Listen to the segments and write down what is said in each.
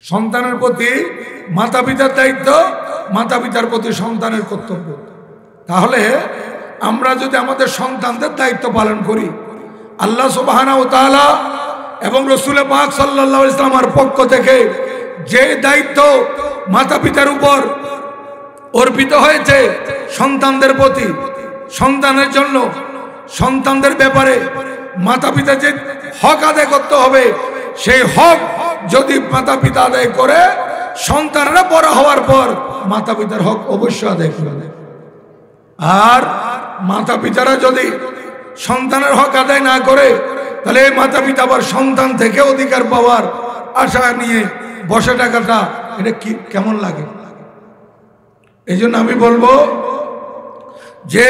সন্তানের প্রতি মাতা পিতার দায়িত্ব, মাতা পিতার প্রতি সন্তানের কর্তব্য। তাহলে আমরা যদি আমাদের সন্তানদের দায়িত্ব পালন করি, আল্লাহ সুবহানাহু ওয়া তাআলা এবং রাসূল পাক সাল্লাল্লাহু আলাইহি ওয়াসাল্লামের পক্ষ থেকে যে দায়িত্ব মাতা পিতার উপর অর্পিত হয়েছে সন্তানদের প্রতি, সন্তানের জন্য, সন্তানদের ব্যাপারে মাতা পিতা যে হক আদায় করতে হবে, সেই হক যদি মাতা পিতা আদায় করে, সন্তানরা বড় হওয়ার পর মাতা পিতার হক অবশ্যই আদায় করবে। আর মাতা পিতারা যদি সন্তানের হক আদায় না করে, তাহলে এই মাতা পিতা আবার সন্তান থেকে অধিকার পাওয়ার আশা নিয়ে বসে থাকাটা এটা কি কেমন লাগে? এই জন্য আমি বলবো যে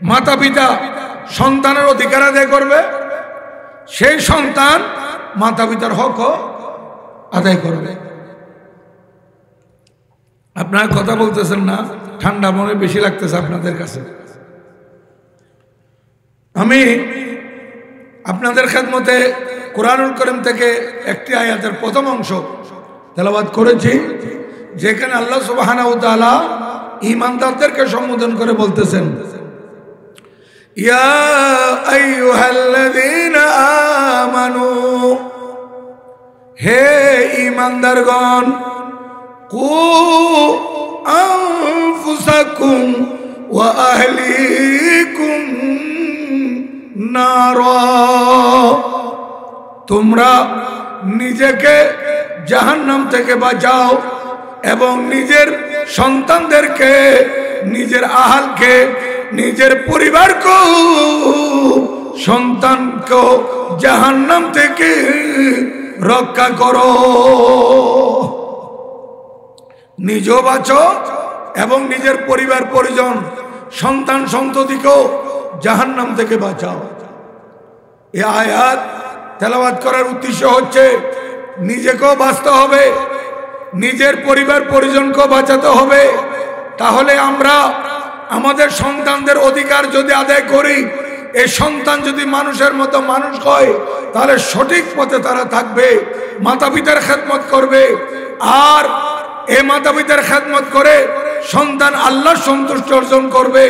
মাতা পিতা সন্তানের অধিকার আদায় করবে, সেই সন্তান মাতা পিতার হক আদায় করবে। আপনারা কথা বলতেছেন না, ঠান্ডা মনে বেশি লাগতেছে আপনাদের কাছে। আমি আপনাদের খেদমতে কোরআনুল কারীম থেকে একটি আয়াতের প্রথম অংশ তেলাওয়াত করেছি, যেখানে আল্লাহ সুবহানাহু ওয়া তাআলা ঈমানদারদেরকে সম্বোধন করে বলতেছেন, ইয়া আইয়ুহাল্লাযীনা আমানু, হে ঈমানদারগণ, কু আনফুসাকুম ওয়া আহলিকুম নারা, তোমরা নিজেকে জাহান্নাম থেকে বাঁচাও এবং নিজের সন্তানদেরকে, নিজের আহালকে, নিজের পরিবারকে, সন্তানকে জাহান্নাম থেকে রক্ষা করো। নিজেও বাঁচো এবং নিজের পরিবার পরিজন, সন্তান সন্ততিকেও জাহান্নাম থেকে বাঁচাও। এই আয়াত তেলাওয়াত করার উদ্দেশ্য হচ্ছে নিজেকেও বাঁচতে হবে, নিজের পরিবার পরিজনকেও বাঁচাতে হবে। তাহলে আমরা আমাদের সন্তানদের অধিকার যদি আদায় করি, এই সন্তান যদি মানুষের মতো মানুষ হয়, তাহলে সঠিক পথে তারা থাকবে, মাতা পিতার খেদমত করবে। আর এই মাতা পিতার খেদমত করে সন্তান আল্লাহর সন্তুষ্টি অর্জন করবে।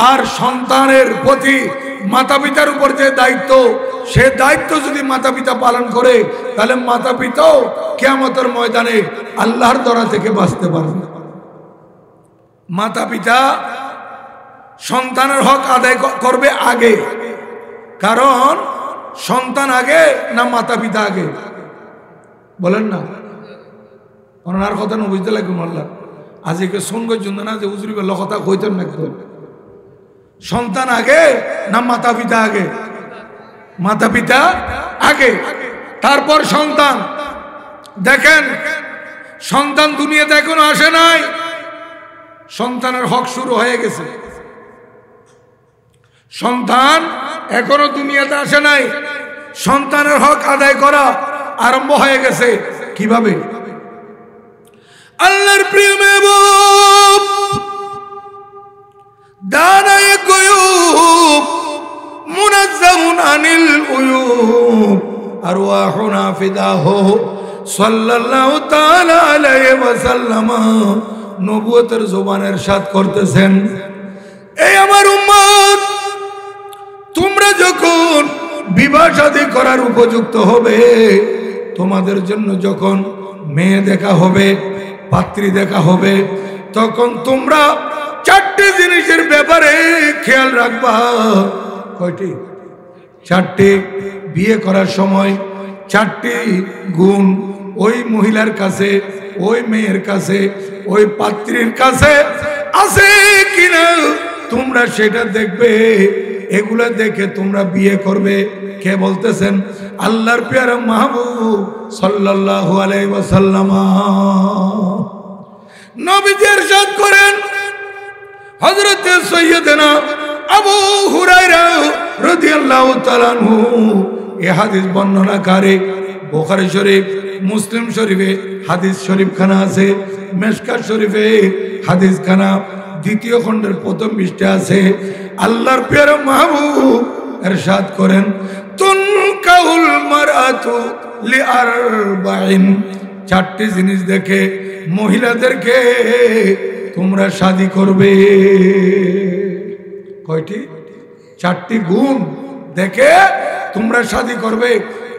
আর সন্তানের প্রতি মাতা পিতার উপর যে দায়িত্ব, সে দায়িত্ব যদি মাতা পিতা পালন করে, তাহলে মাতা পিতাও কিয়ামতের ময়দানে আল্লাহর দরা থেকে বাঁচতে পারবে। মাতা পিতা সন্তানের হক আদায় করবে আগে, কারণ সন্তান আগে না মাতা পিতা আগে? বলেন না, ওনার কথা না বুঝতে লাগবে। আল্লাহ আজকে শুনবার জন্য না যে উজরি কথা কইতেন না, সন্তান আগে না মাতা পিতা আগে? মাতা পিতা আগে, তারপর সন্তান। দেখেন, সন্তান দুনিয়াতে এখনো আসে নাই, সন্তানের হক শুরু হয়ে গেছে। সন্তান এখনো দুনিয়াতে আসে নাই, সন্তানের হক আদায় করা আরম্ভ হয়ে গেছে। কিভাবে? আল্লাহর প্রিয় মেহবুব দানায়ে গুয়ুব, মুনাজ্জাহুন আনিল উয়ুব, আরওয়াহুনা ফিদাহু সাল্লাল্লাহু তাআলা আলাইহি ওয়াসাল্লাম নবুয়তের জবানের ইরশাদ করতেছেন, এই আমার উম্মত, তোমরা যখন বিবাহ শাদী করার উপযুক্ত হবে, তোমাদের জন্য যখন মেয়ে দেখা হবে, পাত্রী দেখা হবে, তখন তোমরা চারটি জিনিসের ব্যাপারে খেয়াল রাখবা। কয়টি? চারটি। বিয়ে করার সময় চারটি গুণ ওই মহিলার কাছে, ওই মেয়ের কাছে, ওই পাত্রীর কাছে আছে কিনা তোমরা সেটা দেখবে। এগুলা দেখে তোমরা বিয়ে করবে। কে বলতেছেন? আল্লাহর প্যারা মাহবুব সাল্লাল্লাহু আলাইহি ওয়াসাল্লাম। নবীজি ইরশাদ করেন, হযরত সাইয়্যিদনা আবু হুরায়রা রাদিয়াল্লাহু তাআলা আনহু এই হাদিস বর্ণনাকারী বুখারী শরীফ, মুসলিম শরীফে হাদিস শরীফ খানা আছে, মিশকাত শরীফে হাদিস খানা দ্বিতীয় খণ্ডের প্রথম পৃষ্ঠা আছে। আল্লাহর প্যারা মাহবুব ইরশাদ করেন, তুনকাহুল মারআতু লিআরবাইন, চারটি জিনিস দেখে মহিলাদেরকে তোমরা শাদী করবে। কয়টি? চারটি গুণ দেখে তোমরা শাদী করবে।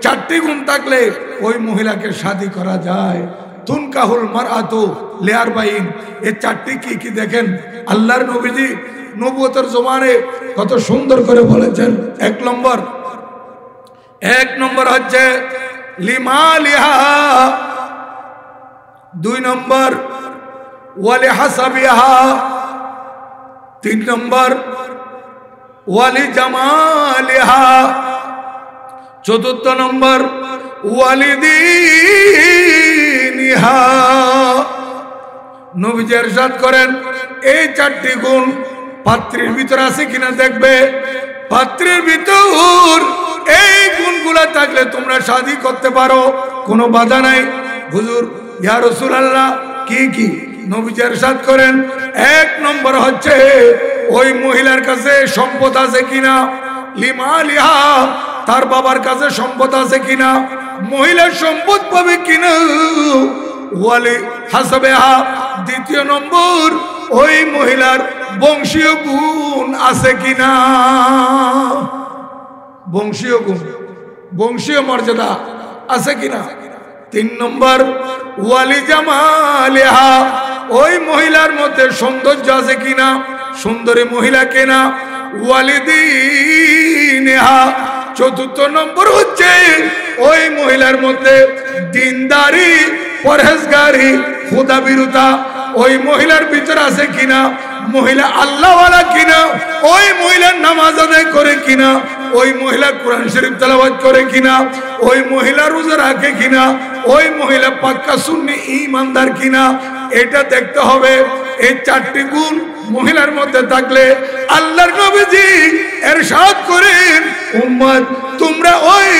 চারটি গুণ থাকলে ওই মহিলাকে শাদী করা যায়। তুনকাহুল মারআতু লিআরবাইন, এই চারটি কি কি দেখেন আল্লাহর নবীজি নবুয়তের জমানে কত সুন্দর করে বলেছেন। এক নম্বর হচ্ছে লিমালিহা, 2 নম্বর ওয়ালিহাসাবিহা, 3 নম্বর ওয়ালিজামালিহা, 4 নম্বর ওয়ালিদিনিহা। নবীজি ইরশাদ করেন এই চারটি গুণ পাত্রীর ভিতর আছে কিনা দেখবে। পাত্রীর ভিতর এই গুণগুলা থাকলে তোমরা শাদী করতে পারো, কোনো বাধা নাই। হুজুর ইয়া রাসূলুল্লাহ কি কি? নবীজি ইরশাদ করেন 1 নম্বর হচ্ছে ওই মহিলার কাছে সম্পদ আছে কিনা, লিমালিহা, তার বাবার কাছে সম্পদ আছে কিনা, মহিলার সম্পদ পাবে কিনা, ওয়ালি হাসাবেহা, 2 নম্বর ওই মহিলার বংশীয় গুণ আছে কিনা, বংশীয় গুণ, বংশীয় মর্যাদা আছে কিনা। 3 নম্বর ওয়ালি জামালিহা, ওই মহিলার মধ্যে সৌন্দর্য আছে কিনা, সুন্দরী মহিলা কিনা। ওয়ালিদিনহা, 4 নম্বর হচ্ছে ওই মহিলার মধ্যে দিনদারি, পরহেজগারি, খুদাবিরুতা ওই মহিলার ভিতরে আছে কিনা, মহিলা আল্লাহওয়ালা কিনা, ওই মহিলার নামাজ আদায় করে কিনা, ওই মহিলা কোরআন শরীফ তেলাওয়াত করে কিনা, ওই মহিলা রোজা রাখে কিনা, ওই মহিলা পাক্কা সুন্নি ঈমানদার কিনা, এটা দেখতে হবে। এই চারটি গুণ মহিলার মধ্যে থাকলে আল্লাহর নবীজি ইরশাদ করেন উম্মত তোমরা ওই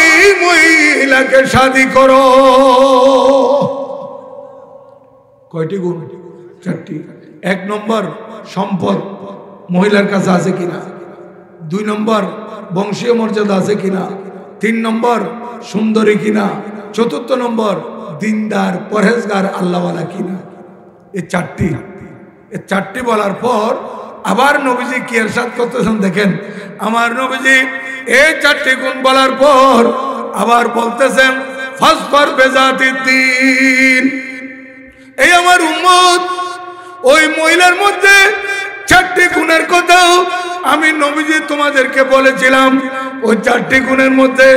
মহিলাকে শাদী করো। কয়টি গুণ? চারটি। 1 নম্বর সম্পদ মহিলার কাছে আছে কিনা, 2 নম্বর বংশীয় মর্যাদা আছে কিনা, 3 নম্বর সুন্দরী কিনা, 4 নম্বর দিনদার পরহেজগার আল্লাহওয়ালা কিনা। এই চারটি বলার পর আবার নবীজি কি ইরশাদ করতেছেন দেখেন। আমার নবীজি এই চারটি গুণ বলার পর আবার বলতেছেন ফাসফার বেজাতিদ্দিন, এই আমার উম্মত ওই মহিলার মধ্যে 4টি গুণের কথাও আমি নবীজি তোমাদেরকে বলেছিলাম। ওই 4টি গুণের মধ্যে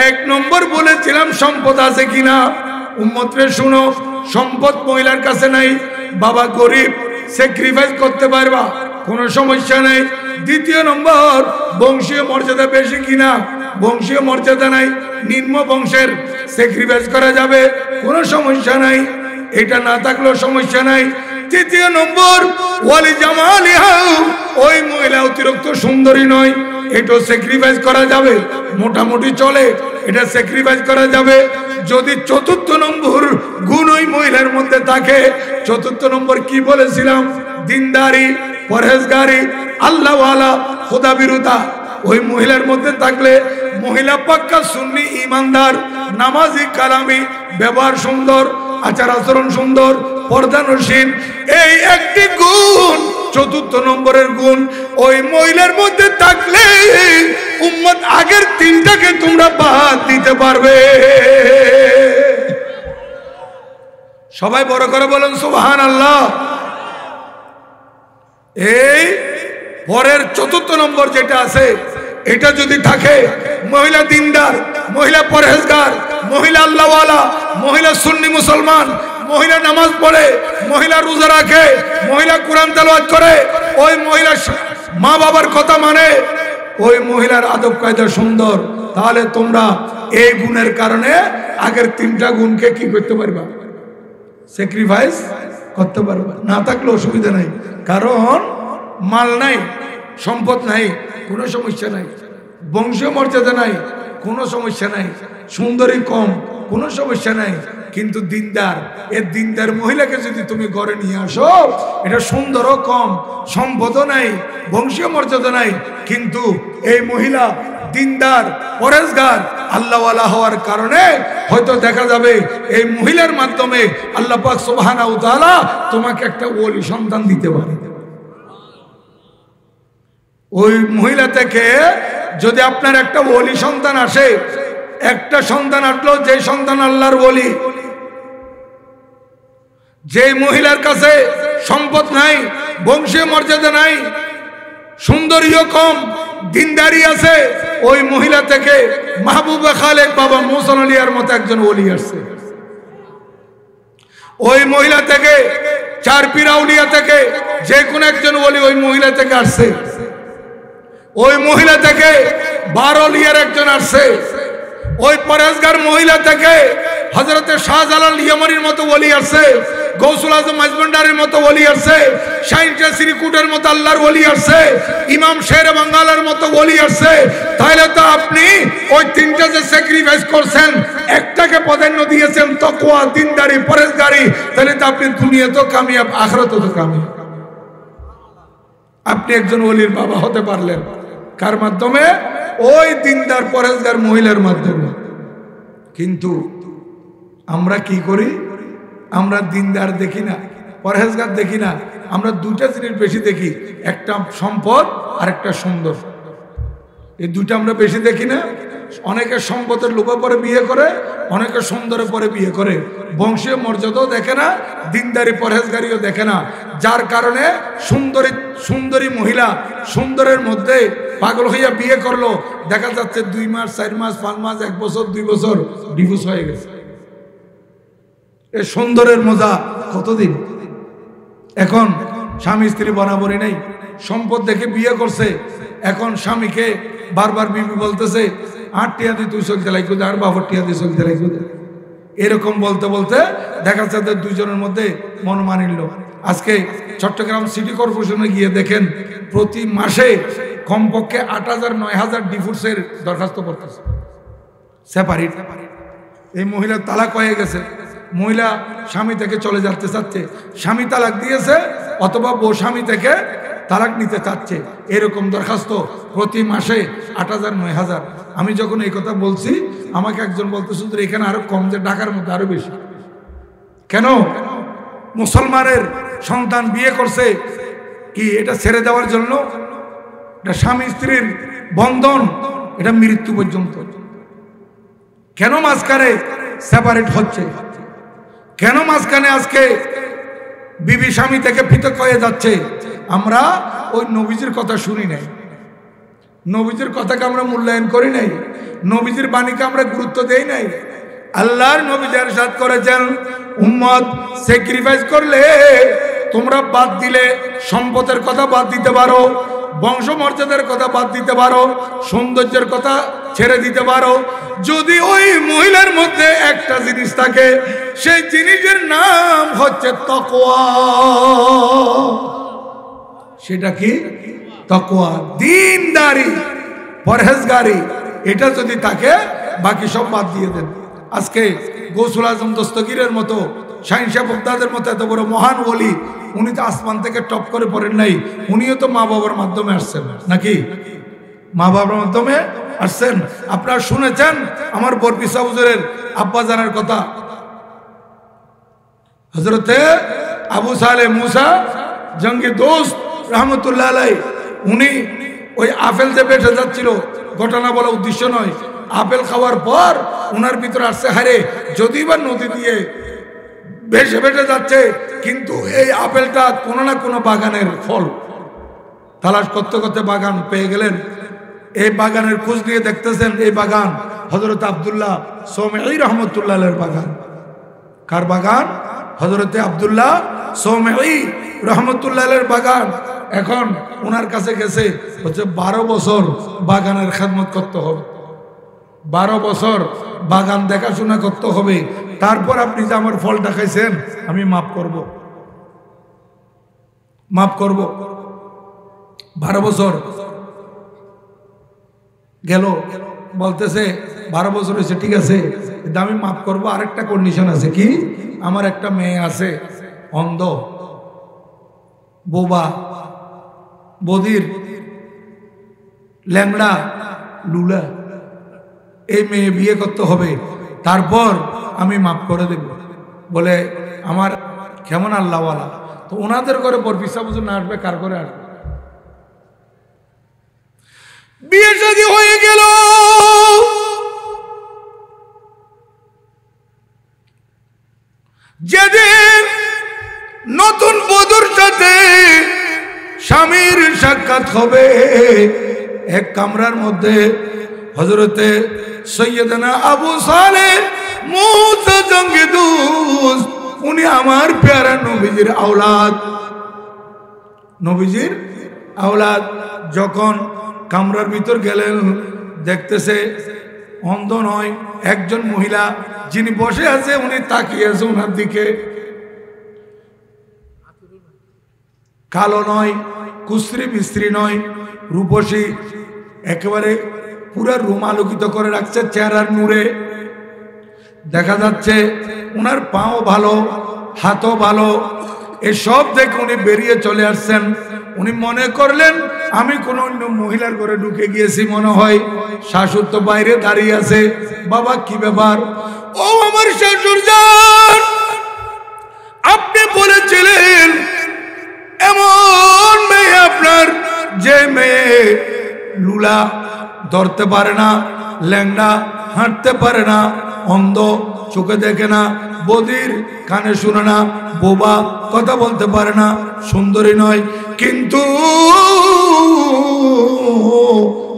1 নম্বর বলেছিলাম সম্পদ আছে কিনা। উম্মতরে শুনো, সম্পদ মহিলার কাছে নাই, বাবা গরিব, স্যাক্রিফাইস করতে পারবা, কোনো সমস্যা নাই। 2 নম্বর বংশীয় মর্যাদা বেশি কিনা, বংশীয় মর্যাদা নাই, নিম্ন বংশের, স্যাক্রিফাইস করা যাবে, কোনো সমস্যা নাই, এটা না থাকলেও সমস্যা নাই। 3 নম্বর ওয়ালি জামালিহা, ওই মহিলা অতিরিক্ত সুন্দরী নয়, এটাও স্যাক্রিফাইস করা যাবে, মোটামুটি চলে, এটা স্যাক্রিফাইস করা যাবে। যদি 4 নম্বর গুণ ওই মহিলার মধ্যে থাকে, 4 নম্বর কি বলেছিলাম, দিনদারি, পরহেজগারি, আল্লাহওয়ালা, খোদাবিরুতা, ওই মহিলার মধ্যে থাকলে মহিলা পাক্কা সুন্নি ঈমানদার, নামাজি, কালামি, ব্যবহার সুন্দর, আচার আচরণ সুন্দর, পর্দানসীন, এই একটি গুণ 4 নম্বরের গুণ ওই মহিলার মধ্যে থাকলে উম্মত আগের 3টাকে তোমরা বাদ দিতে পারবে। সবাই বড় করে বলেন সুবহানাল্লাহ। এই পরের 4 নম্বর যেটা আছে, এটা যদি থাকে, মহিলা দিনদার, মহিলা পরহেজগার, মহিলা আল্লাহওয়ালা, মহিলা সুন্নি মুসলমান, মহিলা নামাজ পড়ে, মহিলা রোজা রাখে, মহিলা কোরআন তেলাওয়াত করে, ওই মহিলা মা বাবার কথা মানে, ওই মহিলার আদব কায়দা সুন্দর, তাহলে তোমরা এই গুণের কারণে আগের 3টা গুণকে কি করতে পারবা, স্যাক্রিফাইস করতে পারবা। না থাকলে অসুবিধা নাই, কারণ মাল নাই, সম্পদ নাই, কোনো সমস্যা নাই, বংশীয় মর্যাদা নাই, কোনো সমস্যা নাই, সুন্দরী কম, কোনো সমস্যা নাই, কিন্তু দিনদার, এর দিনদার মহিলাকে যদি তুমি ঘরে নিয়ে আসো, এটা সুন্দরও কম, সম্পদও নাই, বংশীয় মর্যাদা নাই, কিন্তু এই মহিলা দিনদার পরেজগার আল্লাহওয়ালা হওয়ার কারণে হয়তো দেখা যাবে এই মহিলার মাধ্যমে আল্লাহ পাক সুবহানাহু ওয়া তাআলা তোমাকে একটা ওলি সন্তান দিতে পারে। ওই মহিলা থেকে যদি আপনার একটা ওলি সন্তান আসে, একটা সন্তান আসলো, যে সন্তান আল্লাহর ওলি, যে মহিলার কাছে সম্পদ নাই, বংশীয় মর্যাদা নাই, সুন্দরীও কম, দিনদারি আছে, ওই মহিলা থেকে মাহবুবা খালেক বাবা মুহসিন আলিয়ার মতো একজন ওলি আসছে। ওই মহিলা থেকে চার পীর আউলিয়া থেকে যে কোন একজন ওলি ওই মহিলা থেকে আসছে। ওই মহিলা থেকে 12 অলিয়ার একজন আসছে। ওই পরেজগার মহিলা থেকে হযরতে শাহজালাল ইয়ামানির মতো ওলি আসছে, গৌসুল আজম মাইজভান্ডারির মতো ওলি আসছে, শাইনশাহ শ্রীকুটের মতো আল্লাহর ওলি আসছে, ইমাম শের বাঙ্গালের মতো ওলি আসছে। তাহলে তো আপনি ওই তিনটা যে স্যাক্রিফাইস করছেন, একটাকে প্রাধান্য দিয়েছেন তাকওয়া, দিনদারি, পরেজগারি, তাহলে তো আপনি দুনিয়াতেও কামিয়াব, আখিরাতেও তো কামিয়াব। আপনি একজন ওলির বাবা হতে পারলেন কার মাধ্যমে? ওই দিনদার পরেজগার মহিলার মাধ্যমে। কিন্তু আমরা কি করি? আমরা দিনদার দেখি না, পরহেজগার দেখি না, আমরা দুইটা জিনিস বেশি দেখি, একটা সম্পদ আর একটা সুন্দর। এই দুইটা আমরা বেশি দেখি না। অনেকে সম্পদের লোভে পরে বিয়ে করে, অনেকে সুন্দরের পরে বিয়ে করে, বংশীয় মর্যাদাও দেখে না, দিনদারি পরহেজগারিও দেখে না। যার কারণে সুন্দরী মহিলা সুন্দরের মধ্যে পাগল হইয়া বিয়ে করলো, দেখা যাচ্ছে 2 মাস, 4 মাস, 5 মাস, 1 বছর, 2 বছর ডিভোর্স হয়ে গেছে। এই সুন্দরের মজা কতদিন? এখন স্বামী স্ত্রী বরাবরই নেই, সম্পদ দেখে বিয়ে করছে, এখন স্বামীকে বারবার বিবি বলতেছে 8 টিয়া দিয়ে তুই চোখ জ্বালাই খুঁজে, আর বাবার টিয়া দিয়ে চোখ জ্বালাই খুঁজে, এরকম বলতে বলতে দেখা যাচ্ছে দুইজনের মধ্যে মন মানিল। আজকে চট্টগ্রাম সিটি কর্পোরেশনে গিয়ে দেখেন প্রতি মাসে কমপক্ষে 8,000 9,000 ডিভোর্সের দরখাস্ত পড়তেছে, সেপারেট। এই মহিলা তালাক হয়ে গেছে, মহিলা স্বামী থেকে চলে যেতে চাচ্ছে, স্বামী তালাক দিয়েছে অথবা বউ স্বামী থেকে তালাক নিতে চাচ্ছে, এরকম দরখাস্ত প্রতি মাসে 8,000 9,000। আমি যখন এই কথা বলছি আমাকে একজন বলতেছে যে এখানে আরো কম, যে ঢাকার মধ্যে আরো বেশি। কেন? মুসলমানের সন্তান বিয়ে করছে কি এটা ছেড়ে দেওয়ার জন্য? এটা স্বামী স্ত্রীর বন্ধন, এটা মৃত্যু পর্যন্ত। কেন মাঝখানে সেপারেট হচ্ছে? কেন মাঝখানে আজকে বিবি স্বামী থেকে পৃথক হয়ে যাচ্ছে? আমরা ওই নবীজির কথা শুনি নাই, নবীজির কথাকে আমরা মূল্যায়ন করি নাই, নবীজির বাণীকে আমরা গুরুত্ব দেই নাই। আল্লাহর নবী ইরশাদ করেছেন, উম্মত স্যাক্রিফাইস করলে, তোমরা বাদ দিলে সম্পদের কথা বাদ দিতে পারো, বংশমর্যাদার কথা বাদ দিতে পারো, সৌন্দর্যের কথা ছেড়ে দিতে পারো, যদি ওই মহিলার মধ্যে একটা জিনিস থাকে, সেই জিনিসের নাম হচ্ছে তাকওয়া। সেটা কি? তাকওয়া, দিনদারি, পরহেজগারি। এটা যদি থাকে বাকি সব বাদ দিয়ে দেন। আজকে গৌসুল আজম দস্তগীরের মতো, শাহিনশাহ বগদাদের মতো এত বড় মহান ওলি, উনি তো আসমান থেকে টপ করে পড়েন নাই, উনিও তো মা বাবার মাধ্যমে আসছেন, নাকি? মা বাবার মাধ্যমে আসছেন। আপনারা শুনেছেন আমার বরপিসা হুজুরের আব্বা জানের কথা, হযরতে আবু সালেহ মুসা জঙ্গি দোস্ত রহমতুল্লাহ আলাই, উনি ওই আপেল যে বেঁচে যাচ্ছিল, ঘটনা বলা উদ্দেশ্য নয়, আপেল খাওয়ার পর ওনার ভিতরে আসছে, হারে যদি বা নদী দিয়ে ভেসে ভেসে যাচ্ছে, কিন্তু এই আপেলটা কোনো না কোনো বাগানের ফল। তালাশ করতে করতে বাগান পেয়ে গেলেন। এই বাগানের খোঁজ নিয়ে দেখতেছেন এই বাগান হযরত আব্দুল্লাহ সোমেই রহমতুল্লাহ এর বাগান। কার বাগান? হযরতে আব্দুল্লাহ সোমেই রহমতুল্লাহ এর বাগান। এখন ওনার কাছে গেছে, হচ্ছে 12 বছর বাগানের খেদমত করতে হবে, 12 বছর বাগান দেখাশোনা করতে হবে, তারপর আপনি যে আমার ফলটা খাইছেন আমি মাফ করব, মাফ করব। 12 বছর গেল, বলতেছে 12 বছর হয়েছে, ঠিক আছে, কিন্তু আমি মাফ করবো, আরেকটা কন্ডিশন আছে। কি? আমার একটা মেয়ে আছে অন্ধ, বোবা, বধির, ল্যাংড়া, লুলা, এই মেয়ে বিয়ে করতে হবে, তারপর আমি মাফ করে দেব। বলে আমার কেমন আল্লাহওয়ালা, তো ওনাদের ঘরে পর পিসা বছর না আসবে, কার করে আসবে? বিয়ে শাদী হয়ে গেল। যেদিন নতুন বধূর সাথে স্বামীর সাক্ষাৎ হবে, এক কামরার মধ্যে হযরতে সৈয়দনা আবু সালেহ মুসা জঙ্গি দুস, উনি আমার প্যারা নবীজির আওলাদ, নবীজির আওলাদ। যখন কামরার ভিতর গেলেন, দেখতেছে অন্ধ নয়, একজন মহিলা যিনি বসে আছে উনি তাকিয়ে আছে ওনার দিকে। কালো নয়, কুশ্রী বিস্ত্রী নয়, রূপসী, একেবারে পুরো রুম আলোকিত করে রাখছে চেহারার নূরে। দেখা যাচ্ছে ওনার পাও ভালো, হাতও ভালো। এসব দেখে উনি বেরিয়ে চলে আসছেন। উনি মনে করলেন আমি কোন অন্য মহিলার ঘরে ঢুকে গিয়েছি মনে হয়। শাশুর তো বাইরে দাঁড়িয়ে আছে। বাবা কি ব্যাপার? ও আমার শাশুর জান, আপনি বলেছিলেন এমন মেয়ে আপনার, যে মেয়ে লুলা, ধরতে পারে না, ল্যাংড়া, হাঁটতে পারে না, অন্ধ, চোখে দেখে না, বধির, কানে শুনে না, বোবা, কথা বলতে পারে না, সুন্দরী নয়। কিন্তু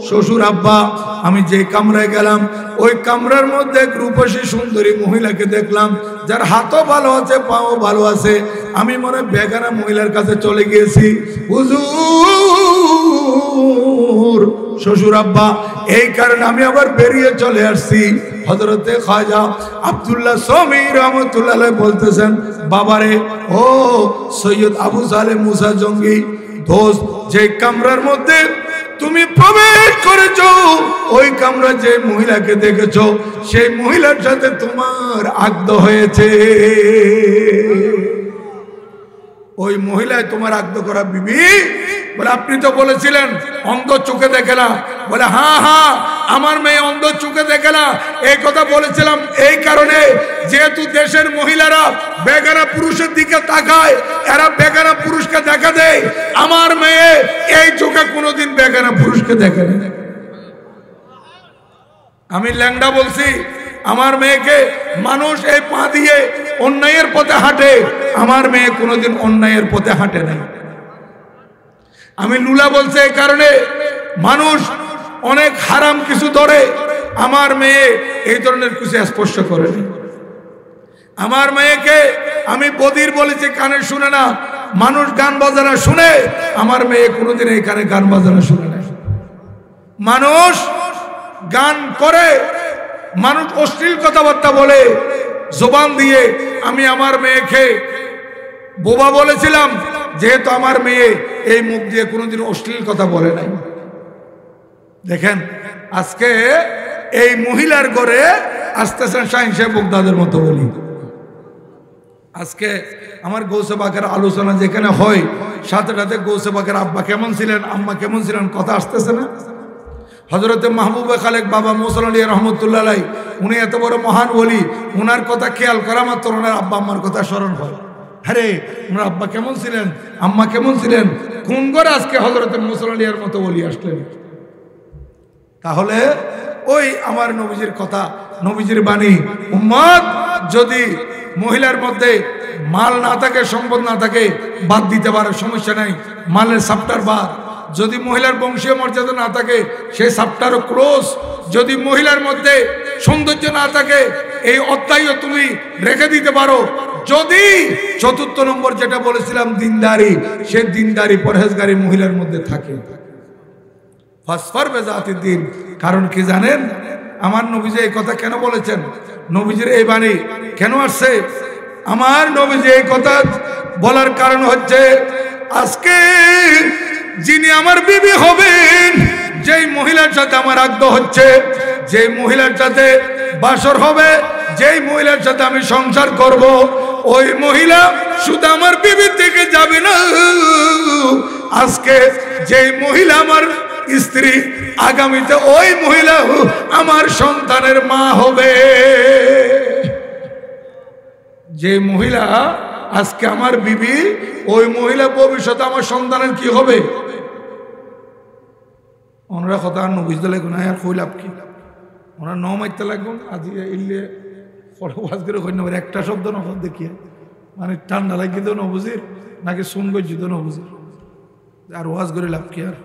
শ্বশুর আব্বা, আমি যে কামরায় গেলাম ওই কামরার মধ্যে এক রূপসী সুন্দরী মহিলাকে দেখলাম, যার হাতও ভালো আছে, পাও ভালো আছে। আমি মনে বেগানা মহিলার কাছে চলে গিয়েছি। হুজুর, শ্বশুর আব্বা, এই কারণে আমি আবার বেরিয়ে চলে আসছি। হযরতে খাজা আব্দুল্লাহ শমী রহমতুল্লাহ বলতেছেন, বাবারে, ও সৈয়দ আবু সালেহ মুসা জঙ্গি দোস্ত, যে কামরার মধ্যে তুমি প্রবেশ করেছো, ওই কামরা যে মহিলাকে দেখেছো, সেই মহিলার সাথে তোমার আগদ হয়েছে। ওই মহিলায় তোমার আগদ করা বিবি। বলে আপনি তো বলেছিলেন অন্ধ চোখে দেখে না। বলে হ্যাঁ হ্যাঁ, আমার মেয়ে অন্ধ চোখে দেখে না, এই কথা বলেছিলাম এই কারণে, যেহেতু দেশের মহিলারা বেগানা পুরুষের দিকে তাকায়, এরা বেগানা পুরুষকে দেখা দেয়। আমার মেয়ে এই চোখে কোনোদিন বেগানা পুরুষকে দেখে না। আমি ল্যাংড়া বলছি, আমার মেয়েকে মানুষ এই পা দিয়ে অন্যায়ের পথে হাঁটে, আমার মেয়ে কোনোদিন অন্যায়ের পথে হাঁটে নাই। আমি লুলা বলছি এই কারণে, মানুষ অনেক হারাম কিছু ধরে, আমার মেয়ে এই ধরনের কিছু স্পর্শ করেনি। আমার মেয়েকে আমি বধির বলেছি, কানে শুনে না, মানুষ গান বাজানা শুনে, আমার মেয়ে কোনোদিন এই কানে গান বাজানা শুনে না। মানুষ গান করে, মানুষ অশ্লীল কথাবার্তা বলে জবান দিয়ে, আমি আমার মেয়েকে বোবা বলেছিলাম, যেহেতু আমার মেয়ে এই মুখ দিয়ে কোনোদিন অশ্লীল কথা বলে নাই। দেখেন আজকে এই মহিলার ঘরে আসতেছেন শাহিন সাহেব বগদাদের মতো বলি। আজকে আমার গৌসে পাকের আলোচনা যেখানে হয়, সাথে সাথে গৌসে পাকের আব্বা কেমন ছিলেন, আম্মা কেমন ছিলেন, কথা আসতেছে না? হযরতে মাহবুবে খালেক বাবা মুসা আলী রহমতুল্লাহ আলাইহি, উনি এত বড় মহান ওলি, ওনার কথা খেয়াল করা মাত্র ওনার আব্বা আম্মার কথা স্মরণ হয়। আরে ওনার আব্বা কেমন ছিলেন, আম্মা কেমন ছিলেন, কোন করে আজকে হযরতে মুসা আলীর মতো ওলি আসলেন? তাহলে ওই আমার নবীজির কথা, নবীজির বাণী, উম্মত যদি মহিলার মধ্যে মাল না থাকে, সম্পদ না থাকে, বাদ দিতে পারে, সমস্যা নাই, মালের সাপ্টার বাদ। যদি মহিলার বংশীয় মর্যাদা না থাকে, সেই সাপ্টারও ক্লোজ। যদি মহিলার মধ্যে সৌন্দর্য না থাকে, এই অধ্যায়ও তুমি রেখে দিতে পারো। যদি চতুর্থ নম্বর যেটা বলেছিলাম দিনদারি, সে দিনদারি পরহেজগারি মহিলার মধ্যে থাকে। ফাসফার বেজাতির দিন, কারণ কি জানেন আমার নবীজি এই কথা কেন বলেছেন, নবীজির এই বাণী কেন আসছে? আমার নবীজি এই কথা বলার কারণ হচ্ছে, আজকে যিনি আমার বিবি হবেন, যেই মহিলার সাথে আমার আগদ হচ্ছে, যেই মহিলার সাথে বাসর হবে, যেই মহিলার সাথে আমি সংসার করব, ওই মহিলা শুধু আমার বিবি থেকে যাবে না, আজকে যেই মহিলা আমার স্ত্রী, আগামীতে ওই মহিলা আমার সন্তানের মা হবে। যে মহিলা আজকে আমার বিবি, ওই মহিলা ভবিষ্যতে আমার সন্তানের কি হবে? ওনারা কথা আর বুঝতে লাগবে না, আর কই লাভ কি? ওনারা ন মারতে লাগবেন আজি এলে ওয়াজ করে কই নেবেন একটা শব্দ নফর দেখিয়ে, মানে ঠান্ডা লাগিয়ে তো নবুঝির নাকি শুন গজি তো নবুঝির, আর ওয়াজ করে লাভ কি? আর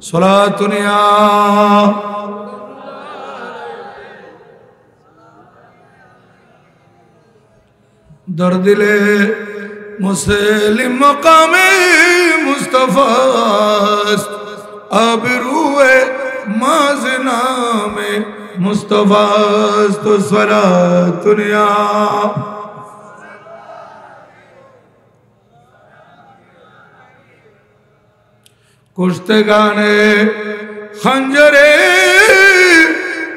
সলাতুনিয়া दर दिले मुस्लिम मकामे मुस्तफास्त आबरूए माजना में मुस्तफास्त तो सलातुनिया कुश्ते गाने खंजरे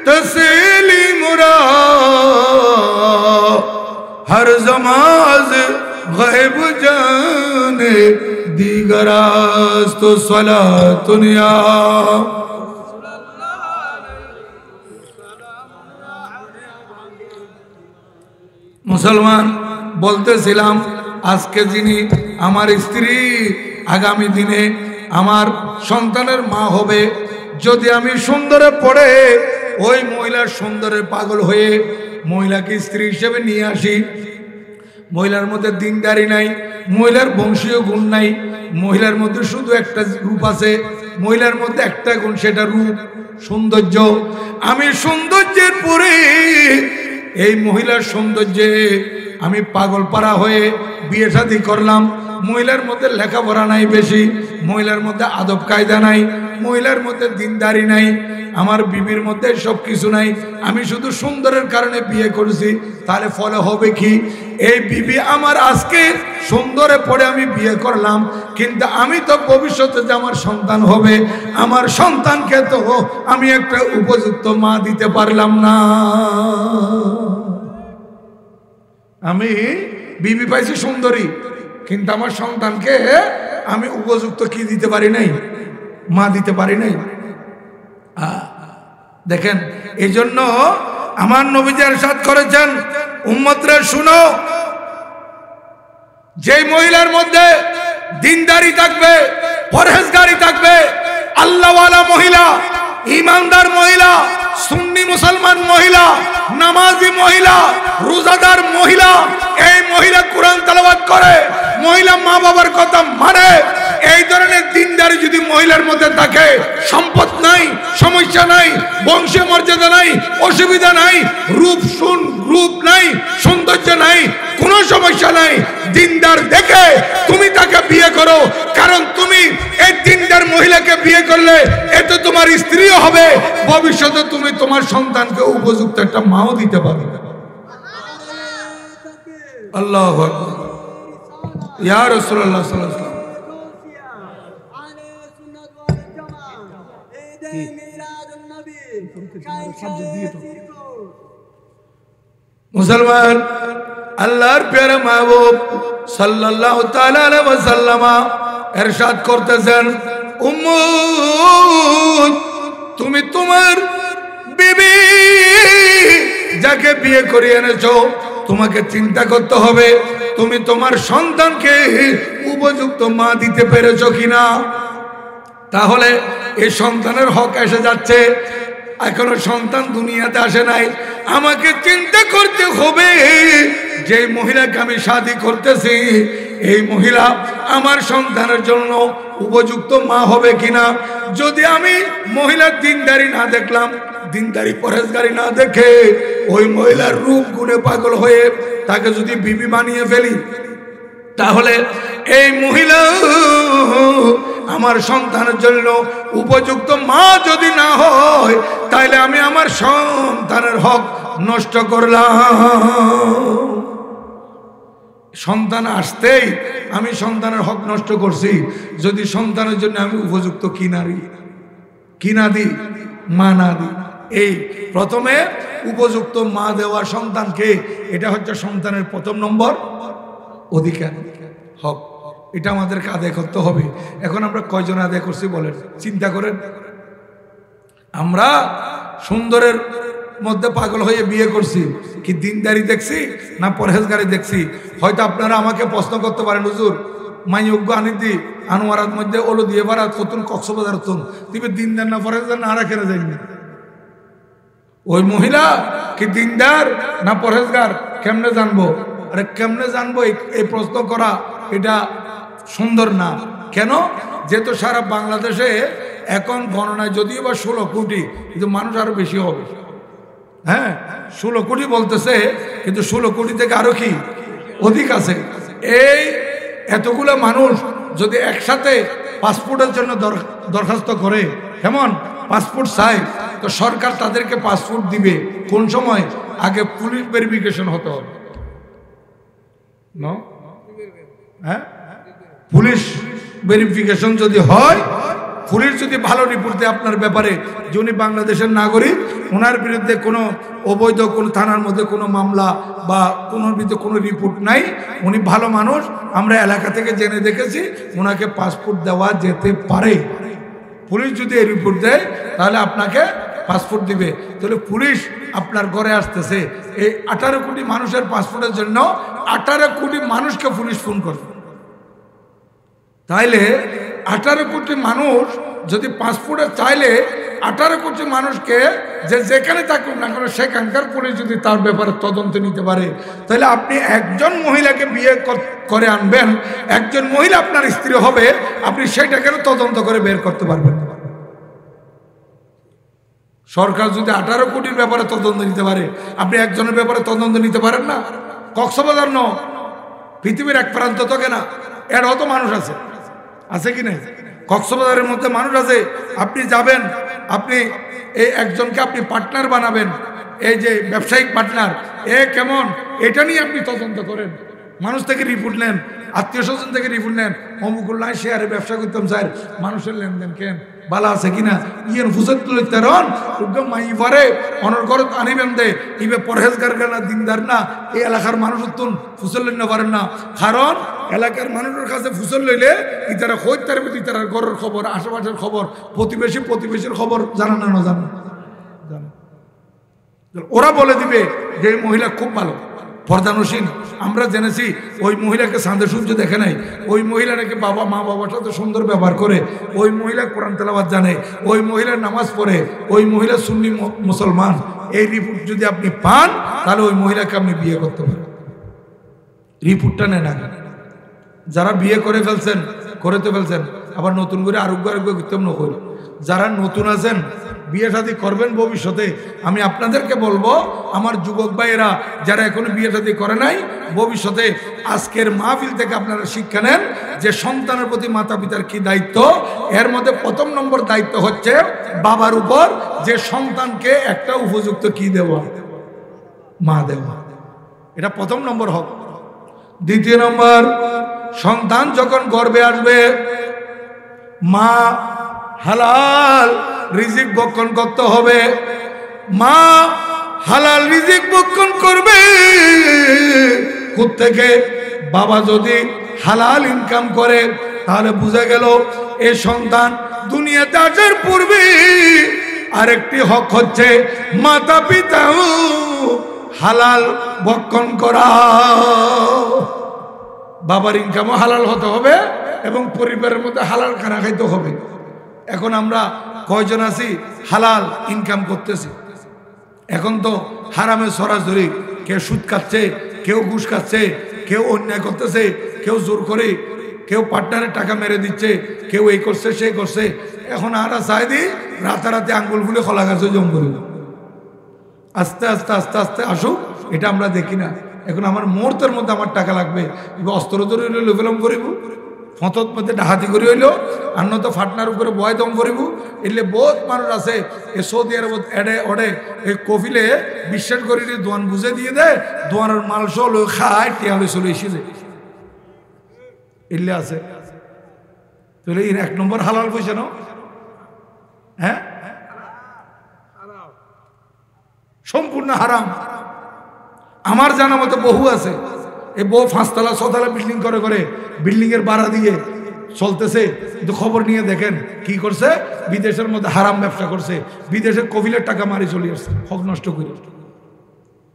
तसेली मुरा हर जमाज गैब जाने दीगराज तो सलातुनिया मुसलमान বলতেছিলাম আজকে যিনি আমার স্ত্রী আগামী দিনে আমার সন্তানের মা হবে, যদি আমি সুন্দরে পড়ে ওই মহিলার সুন্দরে পাগল হয়ে মহিলাকে স্ত্রী হিসেবে নিয়ে আসি, মহিলার মধ্যে দিনদারি নাই, মহিলার বংশীয় গুণ নাই, মহিলার মধ্যে শুধু একটা রূপ আছে, মহিলার মধ্যে একটা গুণ, সেটা রূপ সৌন্দর্য। আমি সৌন্দর্যের পরে এই মহিলার সৌন্দর্যে আমি পাগল পারা হয়ে বিয়ে শাদী করলাম। মহিলার মধ্যে লেখাপড়া নাই বেশি, মহিলার মধ্যে আদব কায়দা নাই, মহিলার মধ্যে দিনদারি নাই, আমার বিবির মধ্যে সব কিছু নাই, আমি শুধু সুন্দরের কারণে বিয়ে করেছি, তাহলে ফলে হবে কি? এই বিবি আমার আজকে সুন্দরে পড়ে আমি বিয়ে করলাম, কিন্তু আমি তো ভবিষ্যতে যে আমার সন্তান হবে, আমার সন্তানকে তো আমি একটা উপযুক্ত মা দিতে পারলাম না। আমি বিবি পাইছি সুন্দরী, কিন্তু আমার সন্তানকে আমি উপযুক্ত কি দিতে পারি নাই? মা দিতে পারি নাই। দেখেন, এই জন্য আমার নবীজি ইরশাদ করেছেন, উম্মতরা শুনো, যে মহিলার মধ্যে দিনদারি থাকবে, পরহেজগারি থাকবে, আল্লাহওয়ালা মহিলা, ইমানদার মহিলা, সুন্নি মুসলমান মহিলা, নামাজি মহিলা, রোজাদার মহিলা, এই মহিলা কোরআন তেলাওয়াত করে, মহিলা মা বাবার কথা মানে, এই ধরনের দিনদারি যদি মহিলার মধ্যে থাকে, সম্পদ নাই, সমস্যা নাই, বংশীয় মর্যাদা নাই, অসুবিধা নাই, রূপ নাই, সৌন্দর্য নাই, কোনো সমস্যা নাই, দিনদার দেখে তুমি তাকে বিয়ে করো, কারণ তুমি এই দিনদার মহিলাকে বিয়ে করলে এতে তোমার স্ত্রীও হবে, ভবিষ্যতে তুমি তোমার সন্তানকে উপযুক্ত একটা মাও দিতে পারবে। আল্লাহু আকবার। ইয়া রাসূলুল্লাহ সাল্লাল্লাহু আলাইহি ওয়াসাল্লাম, মুসলমান আল্লাহর প্যারা মাহবুব সাল্লাল্লাহু তাআলা আলাইহি ওয়াসাল্লাম ইরশাদ করতেছেন, উম্মত, তুমি তোমার বিবি যাকে বিয়ে করে এনেছো, তোমাকে চিন্তা করতে হবে তুমি তোমার সন্তানকে উপযুক্ত মা দিতে পেরেছো কিনা। তাহলে এই সন্তানের হক এসে যাচ্ছে, এখনো সন্তান দুনিয়াতে আসে নাই, আমাকে চিন্তা করতে হবে যে মহিলাকে আমি শাদী করতেছি, এই মহিলা আমার সন্তানের জন্য উপযুক্ত মা হবে কিনা। যদি আমি মহিলার দিনদারি না দেখলাম, দিনদারি পরহেজগারি না দেখে ওই মহিলার রূপ গুণে পাগল হয়ে তাকে যদি বিবি বানিয়ে ফেলি, তাহলে এই মহিলা আমার সন্তানের জন্য উপযুক্ত মা যদি না হয়, তাহলে আমি আমার সন্তানের হক নষ্ট করলাম। সন্তান আসতেই আমি সন্তানের হক নষ্ট করছি, যদি সন্তানের জন্য আমি উপযুক্ত কি না দিই, মা না দিই। এই প্রথমে উপযুক্ত মা দেওয়া সন্তানকে, এটা হচ্ছে সন্তানের প্রথম নম্বর অধিকার, হক। এটা আমাদেরকে আদায় করতে হবে। এখন আমরা কয়জন আদায় করছি বলেন, চিন্তা করেন। আমরা সুন্দরের মধ্যে পাগল হয়ে বিয়ে করছি, কি দিনদারি দেখছি না পরহেজগারি দেখছি? হয়তো আপনারা আমাকে প্রশ্ন করতে পারেন, হুজুর মাইয়োগ্য আনিদি আনোয়ারাত মধ্যে ওলো দিয়ে বারাত কতুন কক্সবাজার তুন দিবে দিনদার না পরহেজগার না রাখে যায়নি। ওই মহিলা কি দিনদার না পরহেজগার কেমনে জানবো? আরে কেমনে জানবো এই প্রশ্ন করা এটা সুন্দর না। কেন? যেহেতু সারা বাংলাদেশে এখন গণনায় যদিও বা 16 কোটি, কিন্তু মানুষ আরো বেশি হবে। হ্যাঁ 16 কোটি বলতেছে, কিন্তু 16 কোটি থেকে আরো কি অধিক আছে। এই এতগুলো মানুষ যদি একসাথে পাসপোর্টের জন্য দরখাস্ত করে, কেমন পাসপোর্ট চাই, তো সরকার তাদেরকে পাসপোর্ট দিবে কোন সময়? আগে পুলিশ ভেরিফিকেশন হতে হবে। হ্যাঁ পুলিশ ভেরিফিকেশন যদি হয়, পুলিশ যদি ভালো রিপোর্ট দেয় আপনার ব্যাপারে যে উনি বাংলাদেশের নাগরিক, ওনার বিরুদ্ধে কোনো অবৈধ কোনো থানার মধ্যে কোনো মামলা বা কোনো বিরুদ্ধে কোনো রিপোর্ট নাই, উনি ভালো মানুষ, আমরা এলাকা থেকে জেনে দেখেছি, ওনাকে পাসপোর্ট দেওয়া যেতে পারে। পুলিশ যদি এই রিপোর্ট দেয় তাহলে আপনাকে পাসপোর্ট দিবে। তাহলে পুলিশ আপনার ঘরে আসতেছে, এই 18 কোটি মানুষের পাসপোর্টের জন্য 18 কোটি মানুষকে পুলিশ ফোন করবে। তাইলে 18 কোটি মানুষ যদি পাসপোর্টে চাইলে 18 কোটি মানুষকে যে যেখানে থাকুক না কেন সেখানকার পুলিশ যদি তার ব্যাপারে তদন্ত নিতে পারে, তাহলে আপনি একজন মহিলাকে বিয়ে করে আনবেন, একজন মহিলা আপনার স্ত্রী হবে, আপনি সেটাকে তদন্ত করে বের করতে পারবেন না। সরকার যদি 18 কোটির ব্যাপারে তদন্ত নিতে পারে, আপনি একজনের ব্যাপারে তদন্ত নিতে পারেন না? কক্সবাজার ন পৃথিবীর এক প্রান্ত থেকে না, এর অত মানুষ আছে, আছে কি না? কক্সবাজারের মধ্যে মানুষ আছে। আপনি যাবেন, আপনি এই একজনকে আপনি পার্টনার বানাবেন, এই যে ব্যবসায়িক পার্টনার, এ কেমন, এটা নিয়ে আপনি তদন্ত করেন, মানুষ থেকে রিপোর্ট নেন, আত্মীয় স্বজন থেকে রিপোর্ট নেন, অমুকুল্লাহ শেয়ারে ব্যবসা করতাম স্যার, মানুষের লেনদেন কেন বালা আছে কিনা ইয়ের ফুসত তুলতেরন উগ্র মাই পারে অনর্গরত আনিবেন দে ইবে পরহেজগার না দিনদার না, এই এলাকার মানুষ তুন ফুসল লইতে পারেন না, কারণ এলাকার মানুষের কাছে ফুসল লইলে ইতারা কই তার ইতারা ঘরের খবর, আশেপাশের খবর, প্রতিবেশীর খবর জানা না না জানা, ওরা বলে দিবে যে এই মহিলা খুব ভালো পর্দানসীন। আমরা জেনেছি ওই মহিলাকে চাঁদে সূর্য দেখে নাই, ওই মহিলাটাকে বাবা মা বাবার সাথে সুন্দর ব্যবহার করে, ওই মহিলা কোরআন তেলাওয়াত জানে, ওই মহিলা নামাজ পড়ে, ওই মহিলা সুন্নি মুসলমান। এই রিপোর্ট যদি আপনি পান তাহলে ওই মহিলাকে আপনি বিয়ে করতে পারেন। রিপোর্টটা নেন আগে। যারা বিয়ে করে ফেলছেন করতে ফেলছেন, আবার নতুন করে আরোগ্য কীর্তন নকরি। যারা নতুন আছেন বিয়ে শাদী করবেন ভবিষ্যতে, আমি আপনাদেরকে বলবো, আমার যুবক ভাইয়েরা যারা এখনো বিয়ে শাদী করে নাই, ভবিষ্যতে আজকের মাহফিল থেকে আপনারা শিক্ষা নেন যে সন্তানের প্রতি মাতা পিতার কি দায়িত্ব। এর মধ্যে প্রথম নম্বর দায়িত্ব হচ্ছে বাবার উপর, যে সন্তানকে একটা উপযুক্ত কি দেওয়া, মা দেওয়া, এটা প্রথম নম্বর হবে। দ্বিতীয় নম্বর, সন্তান যখন গর্ভে আসবে মা হালাল রিজিক ভক্ষণ করতে হবে। মা হালাল রিজিক ভক্ষণ করবে কোত্থেকে? বাবা যদি হালাল ইনকাম করে তাহলে বুঝা গেল এই সন্তান দুনিয়াতে আসার পূর্বে আরেকটি হক হচ্ছে মাতা পিতা হালাল ভক্ষণ করা। বাবার ইনকামও হালাল হতে হবে এবং পরিবারের মধ্যে হালাল খানা খাইতে হবে। এখন আমরা কয়জন আছি হালাল ইনকাম করতেছি? এখন তো হারামে সরাসরি, কেউ সুদ খাচ্ছে, কেউ ঘুষ খাচ্ছে, কেউ অন্যায় করতেছে, কেউ জোর করে, কেউ পার্টনারের টাকা মেরে দিচ্ছে, কেউ এই করছে সেই করছে। এখন আর চাই দি রাতারাতি আঙ্গুল ফুলে কলা গাছে জম করি, আস্তে আস্তে আস্তে আস্তে আসুক, এটা আমরা দেখি না। এখন আমার মুহূর্তের মধ্যে আমার টাকা লাগবে, অস্ত্র ধরে লোভেলম করিব, ফতত মধ্যে ডাহাতি করে হইল, আন্ন তো ফাটনার উপরে বয় দম করিব। এলে বহুত মানুষ আছে এ সৌদি আরবত এডে ওডে এই কফিলে বিশ্বাস করি দোয়ান বুঝে দিয়ে দেয়, দোয়ানের মালস খায় টিয়ালে চলে এসেছে, এলে আছে। তাহলে এর এক নম্বর হালাল পয়সা ন, হ্যাঁ সম্পূর্ণ হারাম। আমার জানা মতো বহু আছে, এই বউ 5 তলা 6 তলা বিল্ডিং করে বিল্ডিং এর ভাড়া দিয়ে চলতেছে, কিন্তু খবর নিয়ে দেখেন কি করছে, বিদেশের মধ্যে হারাম ব্যবসা করছে, বিদেশে কফিলের টাকা মারি চলে আসছে, হক নষ্ট করে।